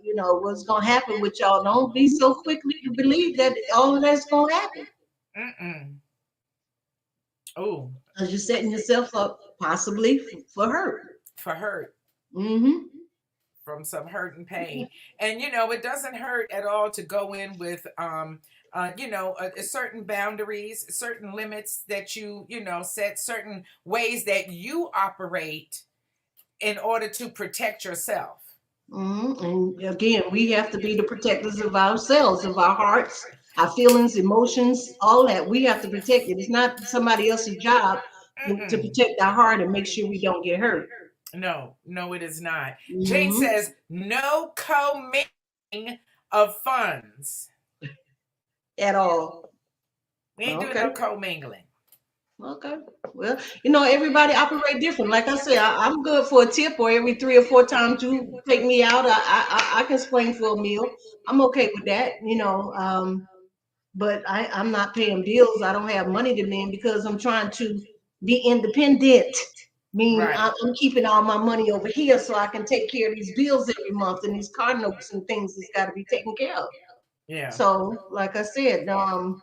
you know what's gonna happen with y'all. Don't be so quickly to believe that all of that's gonna happen, Mm-mm. Oh, because you're setting yourself up possibly for hurt. for hurt. Mm-hmm. From some hurt and pain. And you know, it doesn't hurt at all to go in with certain boundaries, certain limits that you know set, certain ways that you operate in order to protect yourself. Mm-hmm. And again, we have to be the protectors of ourselves, of our hearts, our feelings, emotions, all that. We have to protect it. It's not somebody else's job to Mm-mm. protect our heart and make sure we don't get hurt. No, it is not. Jane Mm-hmm. says no commingling of funds. At all. We ain't doing Okay. no commingling. Okay. Well, you know, everybody operate different. Like I said, I'm good for a tip, or every 3 or 4 times you take me out, I can spring for a meal. I'm okay with that, you know. But I'm not paying bills. I don't have money to lend because I'm trying to be independent. Mean Right. I'm keeping all my money over here so I can take care of these bills every month and these car notes and things that's got to be taken care of. Yeah. So, like I said, I'm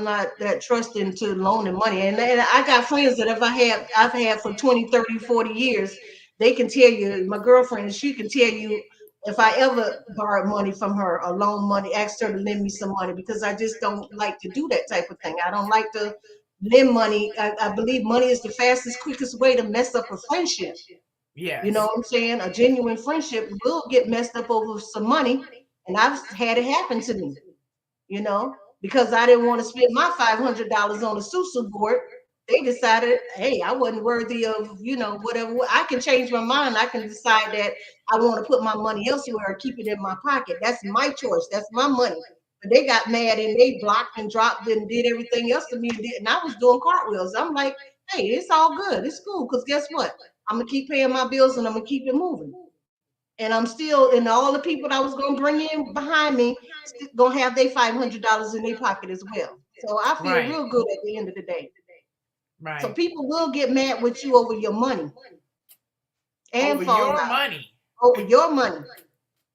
not that trusting to loaning money. And I got friends that I've had for 20, 30, 40 years they can tell you, my girlfriend, she can tell you if I ever borrowed money from her or loan money, asked her to lend me some money, because I just don't like to do that type of thing. I don't like to lend money. I believe money is the fastest, quickest way to mess up a friendship. You know Yes. what I'm saying? A genuine friendship will get messed up over some money. And I've had it happen to me, you know, because I didn't want to spend my $500 on a susu board. They decided, hey, I wasn't worthy of, whatever. I can change my mind. I can decide that I want to put my money elsewhere or keep it in my pocket. That's my choice. That's my money. But they got mad and they blocked and dropped and did everything else to me. And I was doing cartwheels. I'm like, hey, it's all good. It's cool. Because guess what? I'm going to keep paying my bills and I'm going to keep it moving. And I'm still, and all the people that I was going to bring in behind me going to have their $500 in their pocket as well. So I feel Right. real good at the end of the day. So Right. people will get mad with you over your money and Over fall your out money. over your money.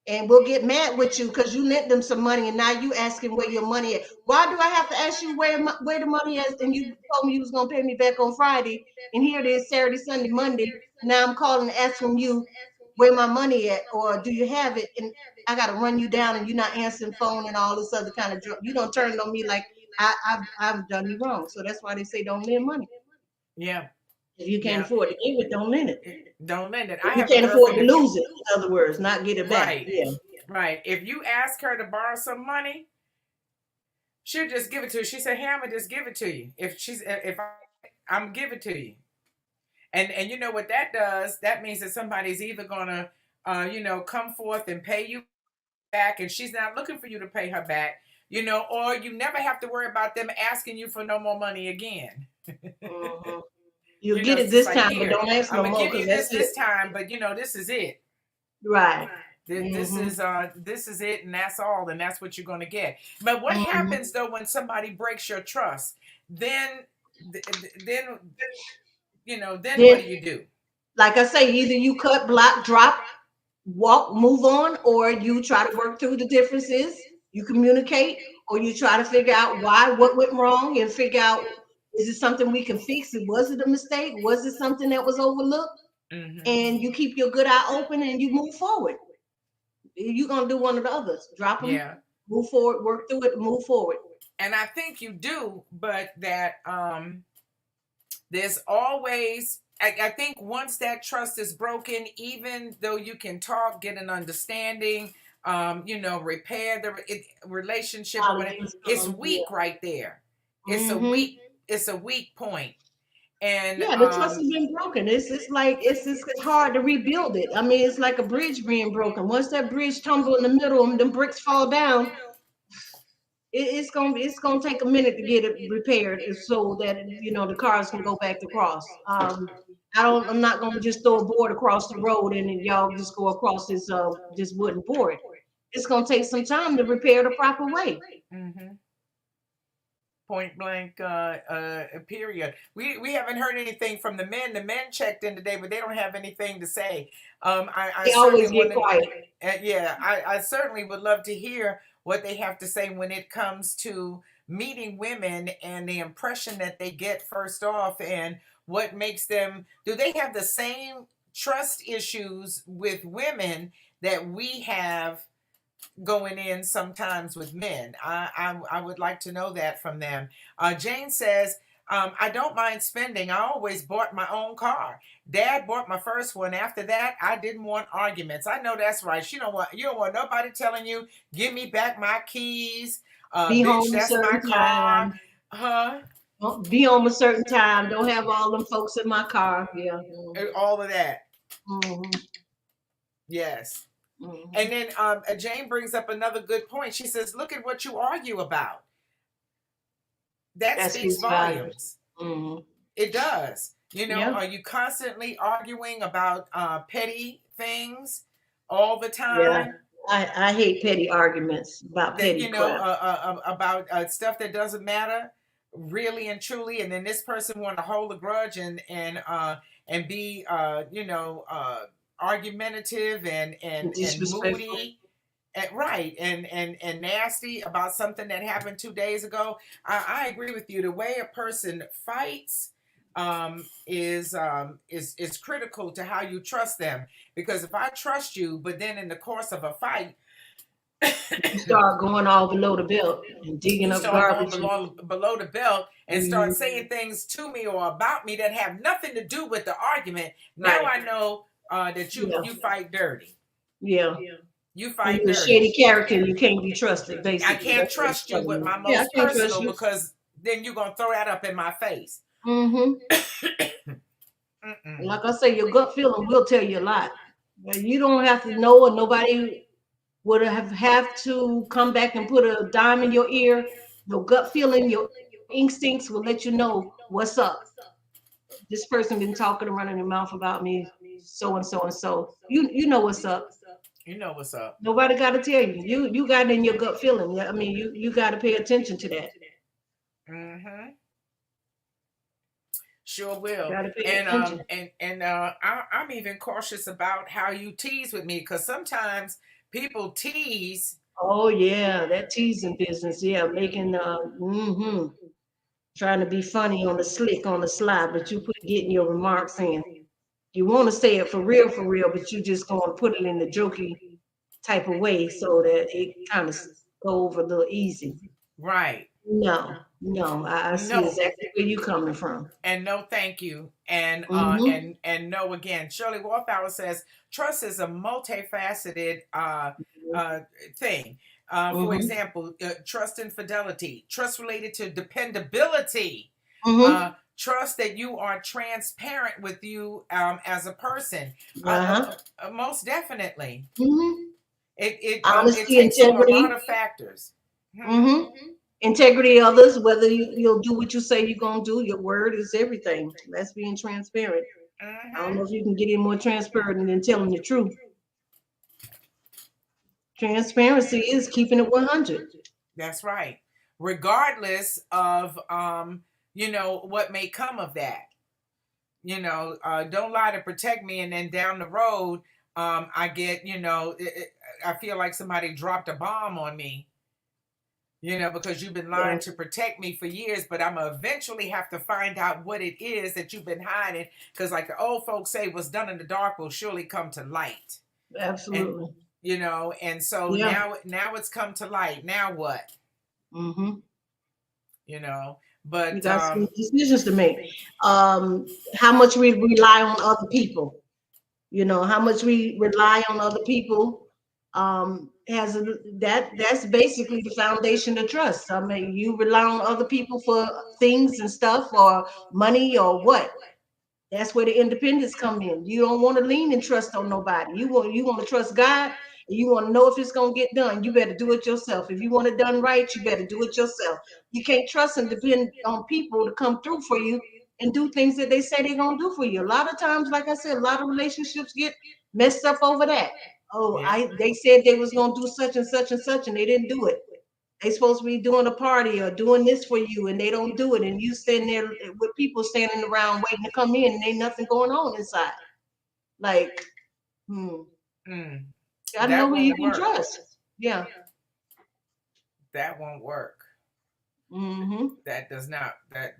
And we'll get mad with you because you lent them some money and now you asking where your money is. Why do I have to ask you where the money is? And you told me you was going to pay me back on Friday. And here it is Saturday, Sunday, Monday. Now I'm calling and asking you where my money at, or do you have it? And I got to run you down and you're not answering phone and all this other kind of junk. You don't turn it on me like I've done you wrong. So that's why they say don't lend money. Yeah. If you can't Yeah. afford to give it, don't lend it. Don't lend it. I If you have a can't afford girlfriend. to lose it, in other words, not get it back. Right. Yeah. Right. If you ask her to borrow some money, she'll just give it to you. She said, "Hey, I'm gonna just give it to you. I'm give it to you." And you know what that does? That means that somebody's either gonna, come forth and pay you back, and she's not looking for you to pay her back, or you never have to worry about them asking you for no more money again. Mm-hmm. You'll You get know, it it's just this like, time, but here, don't ask I'm no gonna more give you because that's this it. time, but this is it. Right. This Mm-hmm. this is it, and that's all, and that's what you're gonna get. But what Mm-hmm. happens though when somebody breaks your trust? Then, then then what Then, do you do? like I say, either you cut, block, drop, walk, move on, or you try to work through the differences. You communicate, or you try to figure out what went wrong, and figure out, is it something we can fix? Was it a mistake? Was it something that was overlooked? Hmm. And you keep your good eye open and you move forward. You're gonna do one of the others. Drop them, Yeah, move forward, work through it, move forward. and I think you do, but that there's always. I think once that trust is broken, even though you can talk, get an understanding, repair the relationship or whatever, Apologies. it's Yeah. weak right there. It's a Mm-hmm. weak. It's a weak point, and Yeah, the trust has been broken. It's hard to rebuild it. I mean, it's like a bridge being broken. Once that bridge tumble in the middle and the bricks fall down, it's gonna take a minute to get it repaired so that the cars can go back across. I'm not gonna just throw a board across the road and then y'all just go across this wooden board. It's gonna take some time to repair the proper way. Mhm. Point blank, period. We haven't heard anything from the men. The men checked in today, but they don't have anything to say. I They certainly always want get to. quiet. Yeah, I certainly would love to hear what they have to say when it comes to meeting women and the impression that they get first off, and what makes them. Do they have the same trust issues with women that we have going in sometimes with men? I would like to know that from them. Jane says, I don't mind spending. I always bought my own car. Dad bought my first one. After that, I didn't want arguments. I know that's right. You don't want nobody telling you, give me back my keys. Be Bitch, home a that's my certain car. time. Huh? Be home a certain time. Don't have all them folks in my car. Yeah. All of that. Mm-hmm. Yes. Mm-hmm. And then Jane brings up another good point. She says, look at what you argue about. That That speaks speaks volumes. volumes. Mm-hmm. It does. Yeah. Are you constantly arguing about petty things all the Yeah. time? I hate petty arguments about That petty crap. about stuff that doesn't matter, really and truly, and then this person want to hold a grudge and be argumentative and Disrespectful. moody. Right, and nasty about something that happened 2 days ago. I agree with you. The way a person fights, is critical to how you trust them. Because if I trust you, but then in the course of a fight, You start going all below the belt and digging you up start going garbage. below the belt and start Mhm. saying things to me or about me that have nothing to do with the argument. Now Right. I know that Yeah. you fight dirty. Yeah. You And fight you're a dirty. shady character and you can't be trusted, I basically. can't That's what trust it's you telling with me. my Yeah, I most can't trust personal you. because then you're gonna throw that up in my face. Mm-hmm. Mm-mm. Like I say, your gut feeling will tell you a lot. You don't have to know, or nobody would have to come back and put a dime in your ear. Your gut feeling, your instincts will let you know what's up. This person been talking and running their mouth about me, so and so and so. You know what's up. You know what's up. Nobody got to tell you. You got it in your gut feeling. Yeah, I mean, you got to pay attention to that. Mm-hmm. Sure will. Got to pay And attention. I'm even cautious about how you tease with me, because sometimes people tease. Oh yeah, that teasing business. Yeah, making trying to be funny on the slick on the sly, but you put getting your remarks in. You want to say it for real, but you just going to put it in the jokey type of way so that it kind of go over a little easy. Right. No, I see No. exactly where you coming from. And no thank you. And Mm-hmm. and no again. Shirley Wallflower says trust is a multifaceted thing. For Mm-hmm. example, trust and fidelity, trust related to dependability, Mm-hmm. trust that you are transparent with you as a person. Uh-huh. Most definitely. Mm-hmm. It Honesty, takes from a lot integrity. of factors. Hmm. Mm-hmm. Integrity of others, whether you'll do what you say you're gonna do. Your word is everything. That's being transparent. I don't Hmm. know if you can get any more transparent than telling the truth. Transparency is keeping it 100. That's right. Regardless of what may come of that. Don't lie to protect me, and then down the road, I get, I feel like somebody dropped a bomb on me. Because you've been Yeah, lying to protect me for years, but I'm gonna eventually have to find out what it is that you've been hiding. Because, like the old folks say, what's done in the dark will surely come to light. And absolutely. and so Yeah. now it's come to light. Now what? Mm-hmm. You know, You but got some decisions to make. How much we rely on other people. How much we rely on other people has that's basically the foundation of trust. I mean, you rely on other people for things and stuff or money or what. That's where the independence come in. You don't want to lean and trust on nobody. You want to trust God, and you want to know if it's gonna get done. You better do it yourself. If you want it done right, you better do it yourself. You can't trust and depend on people to come through for you and do things that they say they're gonna do for you. A lot of times, like I said, a lot of relationships get messed up over that. Oh, yeah, they said they was gonna do such and such and such, and they didn't do it. They supposed to be doing a party or doing this for you, and they don't do it, and you standing there with people standing around waiting to come in, and ain't nothing going on inside. Like, mm, gotta know that who you won't can work. trust. Yeah. That won't work. Mm-hmm. That does not. That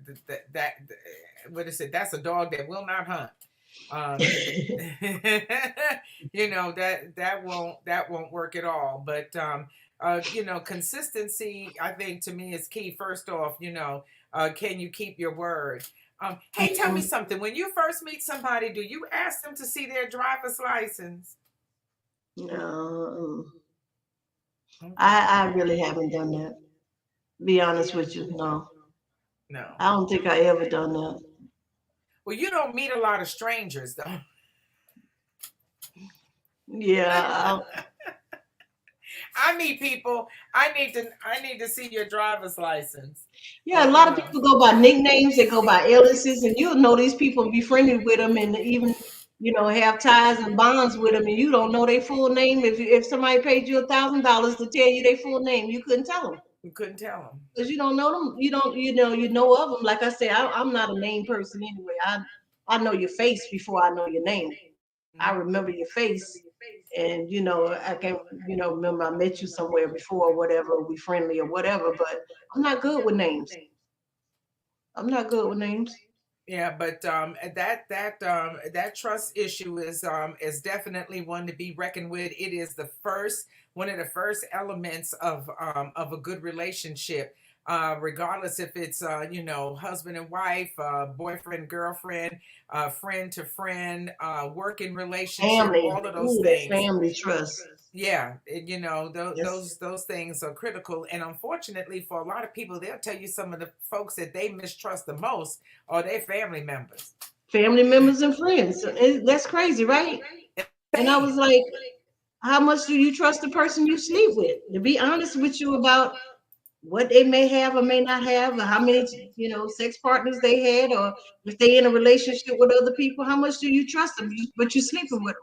what is it? That's a dog that will not hunt. That won't work at all. But consistency, I think, to me is key. First off, can you keep your word? Hey, tell me Mm-hmm. something. When you first meet somebody, do you ask them to see their driver's license? No, Okay. I really haven't done that. Be honest with you, no. No. I don't think I ever done that. Well, you don't meet a lot of strangers, though. Yeah, I meet people. I need to see your driver's license. yeah. A You lot of know. people go by nicknames. They go by aliases, and you'll know these people, be friendly with them, and even have ties and bonds with them, and you don't know their full name. If somebody paid you $1,000 to tell you their full name, you couldn't tell them You couldn't tell them. because you don't know them. You don't you know of them. Like I said, I'm not a name person anyway. I know your face before I know your name. I remember your face, and I can remember I met you somewhere before or whatever. We friendly or whatever, but I'm not good with names. I'm not good with names. Yeah, but that trust issue is definitely one to be reckoned with. It is the first one of the first elements of a good relationship, regardless if it's husband and wife, boyfriend girlfriend, friend to friend, working relationship, Family. all of those Ooh, that's things. family trust. Yeah, Yes. those things are critical, and unfortunately, for a lot of people, they'll tell you some of the folks that they mistrust the most are their family members. Family members and friends. That's crazy, right? And I was Insane. like, how much do you trust the person you sleep with? To be honest with you about what they may have or may not have, or how many, sex partners they had, or if they in a relationship with other people, how much do you trust them? But you're sleeping with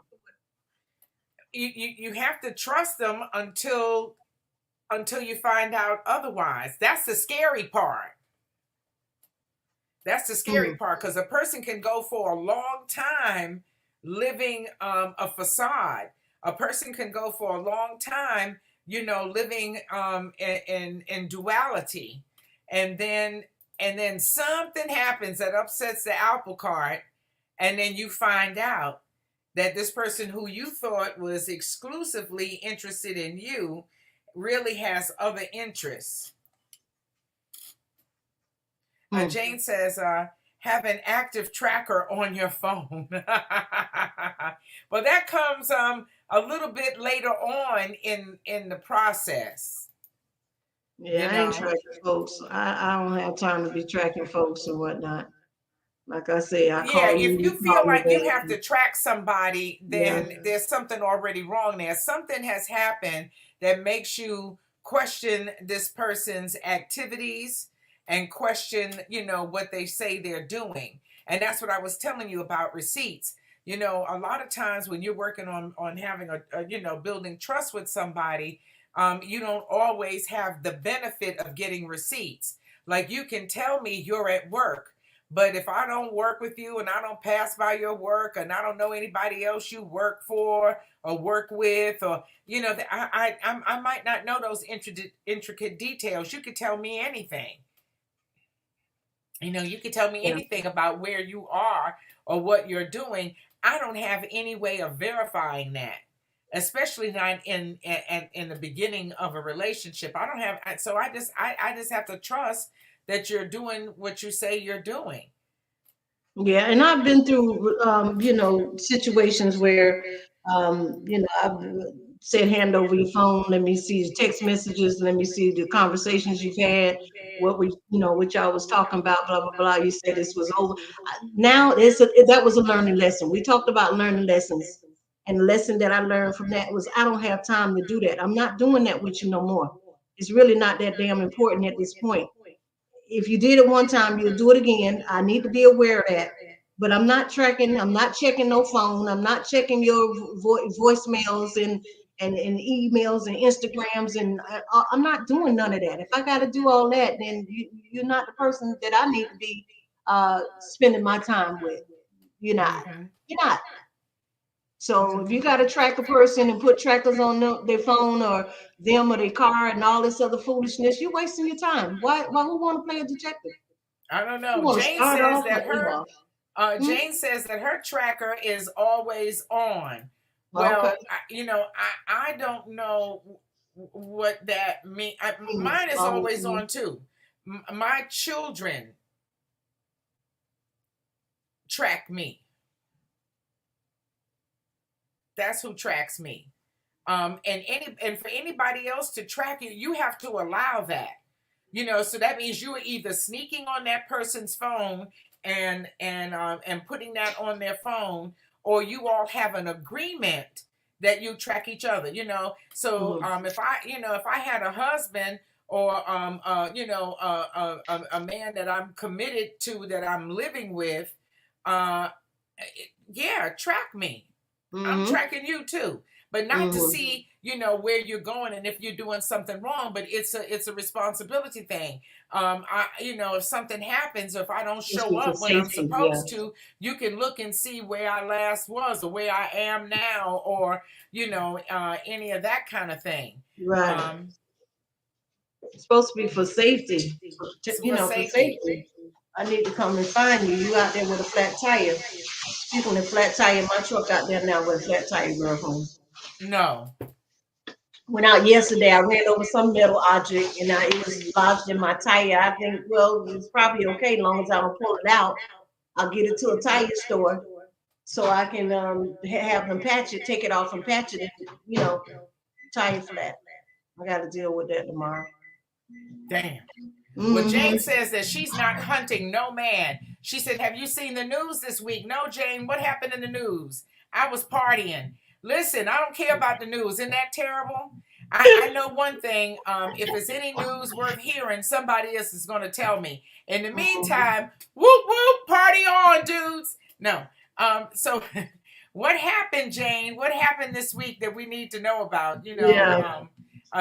You have to trust them until you find out otherwise. That's the scary part. That's the scary them. part, because a person can go for a long time living a facade. A person can go for a long time, living in duality, and then something happens that upsets the apple cart, and then you find out that this person who you thought was exclusively interested in you really has other interests. Hmm. Jane says, have an active tracker on your phone. Well, that comes a little bit later on in the process. Yeah, You I ain't know, tracking folks. I don't have time to be tracking folks and whatnot. Like I say, I yeah, call if you, you you feel call me like you have back. to track somebody, Yeah. then there's something already wrong there. Something has happened that makes you question this person's activities and question, what they say they're doing. And that's what I was telling you about receipts. A lot of times when you're working on having building trust with somebody, you don't always have the benefit of getting receipts. Like, you can tell me you're at work, but if I don't work with you and I don't pass by your work and I don't know anybody else you work for or work with, or I might not know those intricate details. You could tell me anything. You could tell me Yeah. anything about where you are or what you're doing. I don't have any way of verifying that, especially not in the beginning of a relationship. I don't have, so I just have to trust that you're doing what you say you're doing. Yeah, and I've been through, situations where, I've said hand over your phone. Let me see the text messages. Let me see the conversations you've had. What y'all was talking about. Blah blah blah. You said this was over. Now that was a learning lesson. We talked about learning lessons, and the lesson that I learned from that was I don't have time to do that. I'm not doing that with you no more. It's really not that damn important at this point. If you did it one time, you'll do it again. I need to be aware of that. But I'm not tracking, I'm not checking no phone, I'm not checking your voicemails and emails and Instagrams, and I'm not doing none of that. If I got to do all that, then you're not the person that I need to be spending my time with. You're not. Mhm. You're not. So if you Mhm. got to track a person and put trackers on their phone or them or their car and all this other foolishness, you're wasting your time. Why who want to play a detective? I don't Who know. want to start off or end off? Hmm? Jane says that her tracker is always on. Okay. Well, I don't know what that means. Mine is always Mhm. on too. My children track me. That's who tracks me. And for anybody else to track you, you have to allow that. So that means you are either sneaking on that person's phone and putting that on their phone, or you all have an agreement that you track each other. So Mhm. if I had a husband, or a man that I'm committed to, that I'm living with, uh yeah, track me. I'm Mhm. tracking you too, but not to Mhm. see, where you're going and if you're doing something wrong. But it's a responsibility thing. If something happens, if I don't Just show for up when I'm safety, yeah. supposed to, you can look and see where I last was, or where I am now, or any of that kind of thing. Right. Um, It's supposed to be for safety, for for safety. safety. I need to come and find you. You out there with a flat tire. Speaking of flat tire, my truck out there now with a flat tire, girl. Home. No. Went out yesterday. I ran over some metal object and it was lodged in my tire. I think, well, it's probably okay as long as I don't pull it out. I'll get it to a tire store so I can have them patch it, take it off and patch it, and, tire flat. I got to deal with that tomorrow. Damn. Well, Jane Mhm. says that she's not hunting no man. She said, have you seen the news this week? No, Jane, what happened in the news? I was partying. Listen, I don't care about the news. Isn't that terrible? I know one thing. If it's any news worth hearing, somebody else is going to tell me. In the meantime, whoop, whoop, party on, dudes. No. So what happened, Jane? What happened this week that we need to know about? Yeah.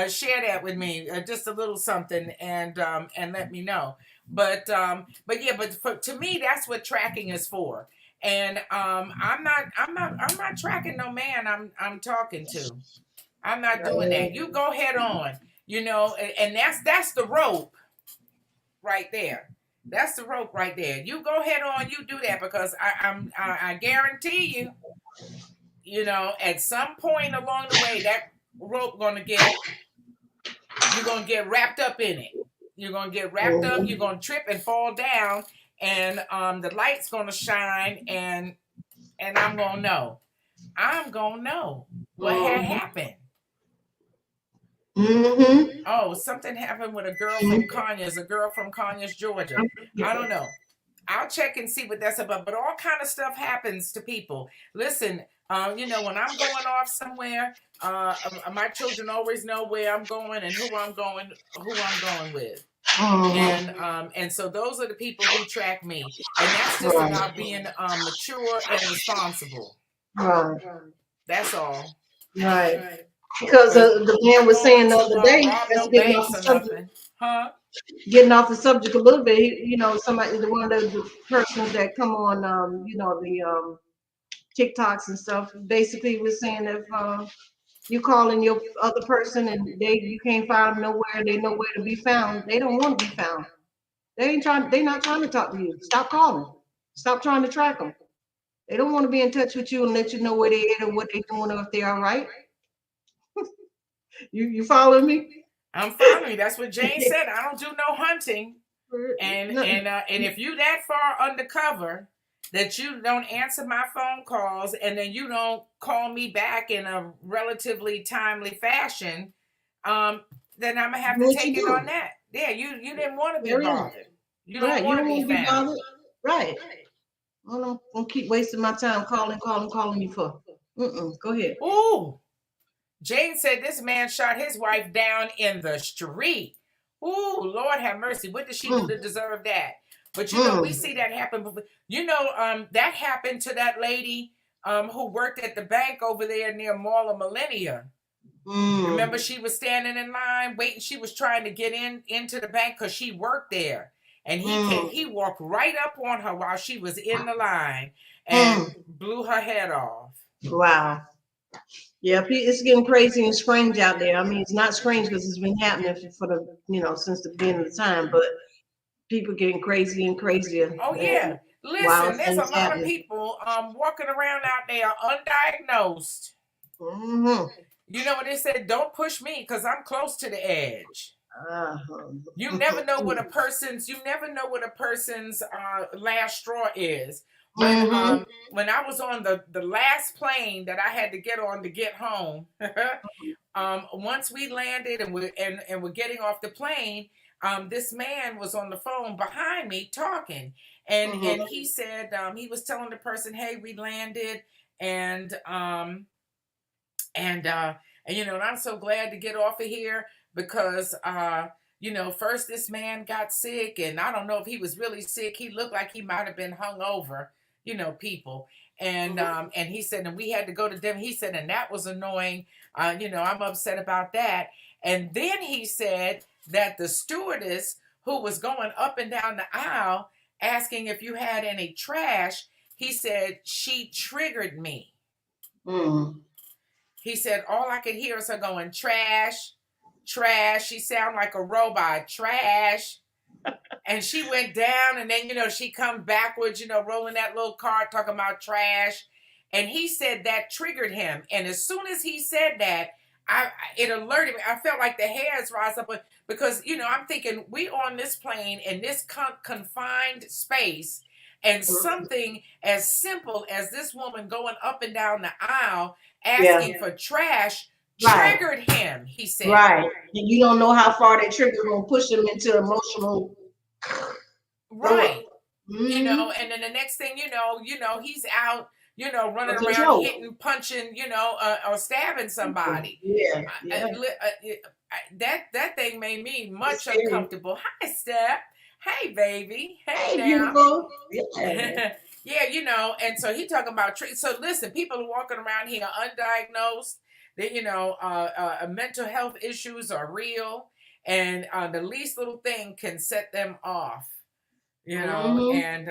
Share that with me, just a little something, and let me know. But to me, that's what tracking is for. And I'm not tracking no man I'm talking to. I'm not doing that. You go head on, and that's the rope right there. That's the rope right there. You go head on, you do that, because I guarantee you, at some point along the way, that rope you're gonna get wrapped up in it. You're gonna get wrapped up, you're gonna trip and fall down, and the light's gonna shine, and I'm gonna know. I'm gonna know what had happened. Mm-hmm. Oh, something happened with a girl from Conyers, Georgia. I don't know. I'll check and see what that's about. But all kind of stuff happens to people. Listen, when I'm going off somewhere, my children always know where I'm going and who I'm going with. And so those are the people who track me. And that's just about being mature and responsible. Right. That's all. Right. Because the man was saying the other day, that's getting off the subject. Huh? Getting off the subject a little bit, somebody, one of the persons that come on, the TikToks and stuff, basically was saying if you calling your other person and you can't find them nowhere, they nowhere to be found, they don't want to be found. They're not trying to talk to you. Stop calling. Stop trying to track them. They don't want to be in touch with you and let you know where they at or what they're doing or if they're all right. You following me? I'm following you. That's what Jane said. I don't do no hunting. And if you that far undercover that you don't answer my phone calls and then you don't call me back in a relatively timely fashion, then I'm gonna have to take it on that. Yeah, you didn't want to be bothered. You don't want to be bothered. Right. I'm gonna keep wasting my time calling you for. Go ahead. Ooh. Jane said this man shot his wife down in the street. Ooh, Lord have mercy. What did she do to deserve that? But we see that happen. That happened to that lady who worked at the bank over there near Mall of Millennia. Remember, she was standing in line waiting. She was trying to get into the bank because she worked there. And he walked right up on her while she was in the line and blew her head off. Wow. Yeah, it's getting crazy and strange out there. I mean, it's not strange because it's been happening for since the beginning of the time, but people getting crazy and crazier. Oh yeah. Listen, there's a lot of people walking around out there undiagnosed. You know what they said? Don't push me because I'm close to the edge. You never know what a person's last straw is. But when I was on the last plane that I had to get on to get home, once we landed and we're getting off the plane, this man was on the phone behind me talking, and he said he was telling the person, "Hey, we landed, and I'm so glad to get off of here because first this man got sick, and I don't know if he was really sick. He looked like he might have been hungover." People. And he said, and we had to go to them. He said, and that was annoying. I'm upset about that. And then he said that the stewardess who was going up and down the aisle asking if you had any trash, he said, she triggered me. He said, all I could hear is her going, trash, trash. She sounded like a robot, trash. And she went down, and then, she come backwards, rolling that little cart, talking about trash. And he said that triggered him. And as soon as he said that, it alerted me. I felt like the hairs rise up because, I'm thinking we on this plane in this confined space, and something as simple as this woman going up and down the aisle asking for trash triggered him, he said. Right. And you don't know how far that trigger gonna push him into emotional. Right. And then the next thing he's out, running around hitting, punching, or stabbing somebody. Yeah. That thing made me much uncomfortable. Hi, Steph. Hey, baby. Hey, now. Beautiful. Yeah, and so he talking about so listen, people are walking around here undiagnosed. They, mental health issues are real, and the least little thing can set them off. And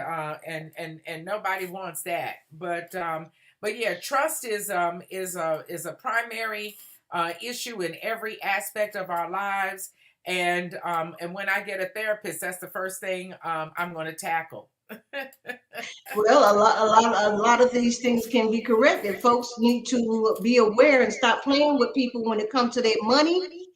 nobody wants that. But yeah, trust is a primary issue in every aspect of our lives. And when I get a therapist, that's the first thing I'm going to tackle. Well, a lot of these things can be corrected. Folks need to be aware and stop playing with people when it comes to their money,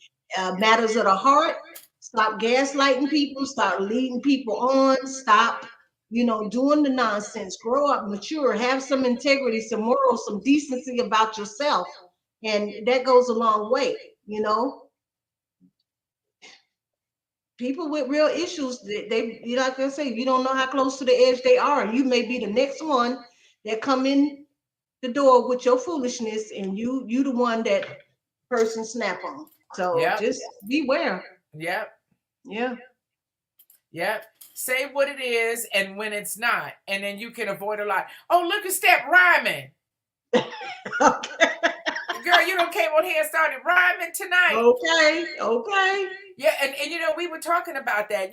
matters of the heart. Stop gaslighting people. Stop leading people on. Stop, doing the nonsense. Grow up, mature, have some integrity, some morals, some decency about yourself, and that goes a long way. People with real issues, they like I say, you don't know how close to the edge they are. You may be the next one that come in the door with your foolishness, and you the one that person snap on. So just beware. Yep. Yeah. Yep. Say what it is and when it's not, and then you can avoid a lot. Oh, look at Steph rhyming. Okay. Girl, you came on here and started rhyming tonight. Okay. Yeah, and we were talking about that.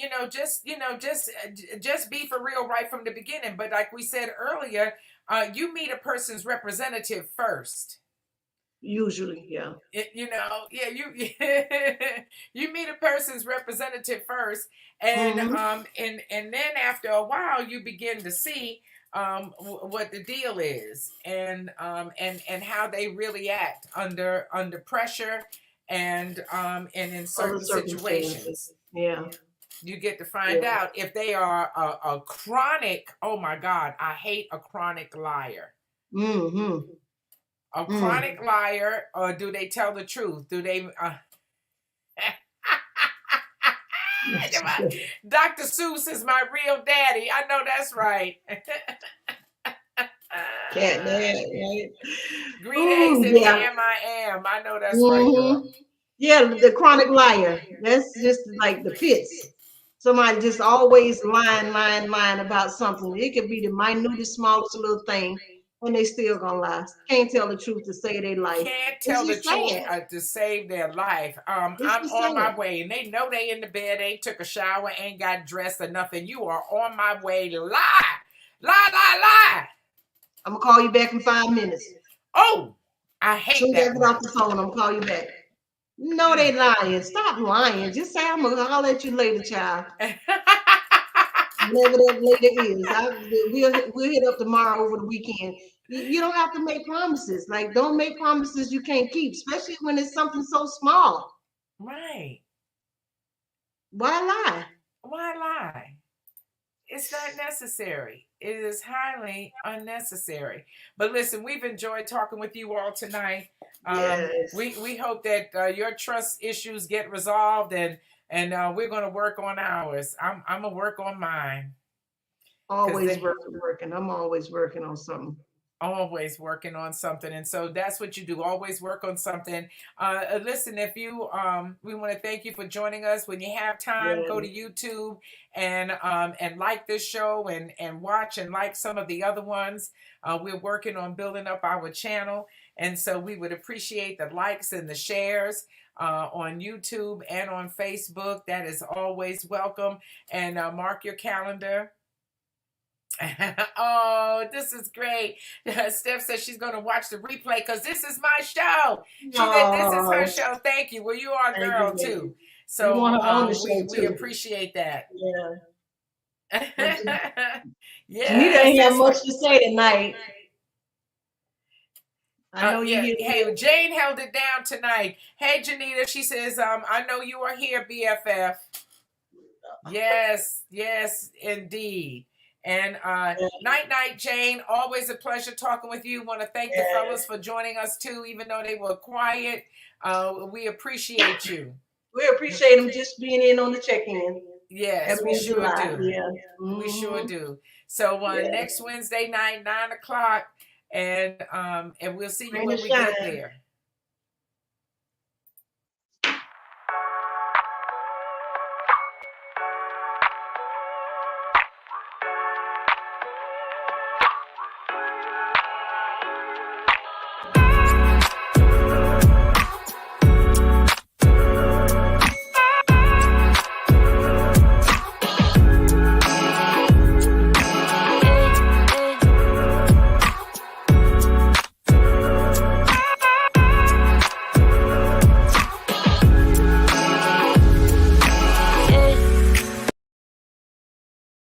Just be for real right from the beginning. But like we said earlier, you meet a person's representative first. Usually, yeah. You meet a person's representative first, and and then after a while, you begin to see what the deal is, and how they really act under pressure, and in certain situations. Yeah. You get to find out if they are a chronic. Oh my God, I hate a chronic liar. Mm-hmm. A chronic liar, or do they tell the truth? Do they? Dr. Seuss is my real daddy. I know that's right. Cat dad, right? Green eggs and ham I am. I know that's right, girl. Yeah, the chronic liar. That's just like the pits. Somebody just always lying about something. It could be the minutest, smallest little thing, and they still gonna lie. Can't tell the truth to save their life. Can't tell the truth to save their life. I'm on my way, and they know they in the bed, ain't took a shower, ain't got dressed or nothing. You are on my way. Lie. I'm gonna call you back in 5 minutes. Oh, I hate that. Get off the phone. I'm gonna call you back. No, they lying. Stop lying. Just say I'm gonna holler at you later, child. Whatever that later is. We'll hit up tomorrow over the weekend. You don't have to make promises. Like, don't make promises you can't keep, especially when it's something so small. Right. Why lie? It's not necessary. It is highly unnecessary. But listen, we've enjoyed talking with you all tonight. Yes. We hope that your trust issues get resolved, and we're going to work on ours. I'm going to work on mine. Always working. I'm always working on something. Always working on something. And so that's what you do. Always work on something. Listen, if you, we want to thank you for joining us. When you have time, go to YouTube and like this show and watch and like some of the other ones. We're working on building up our channel. And so we would appreciate the likes and the shares on YouTube and on Facebook. That is always welcome. And mark your calendar. Oh, this is great. Steph says she's going to watch the replay because this is my show. She said this is her show. Thank you. Well, you are a girl too. So want her on the show we too. appreciate that. Yeah. Janita Yes, ain't have that's much to say tonight. I know yeah. you Hey, hear. Jane held it down tonight. Hey, Janita, she says, I know you are here, BFF. Yes, yes, indeed. And night, Jane. Always a pleasure talking with you. Want to thank the fellas for joining us too, even though they were quiet. We appreciate you. We appreciate them just being in on the check-in. Yes, That we means a sure lot. do. Yeah. We sure Mhm. do. So Yeah. next Wednesday night, 9 o'clock, and we'll see you Rain when or we get shine. there.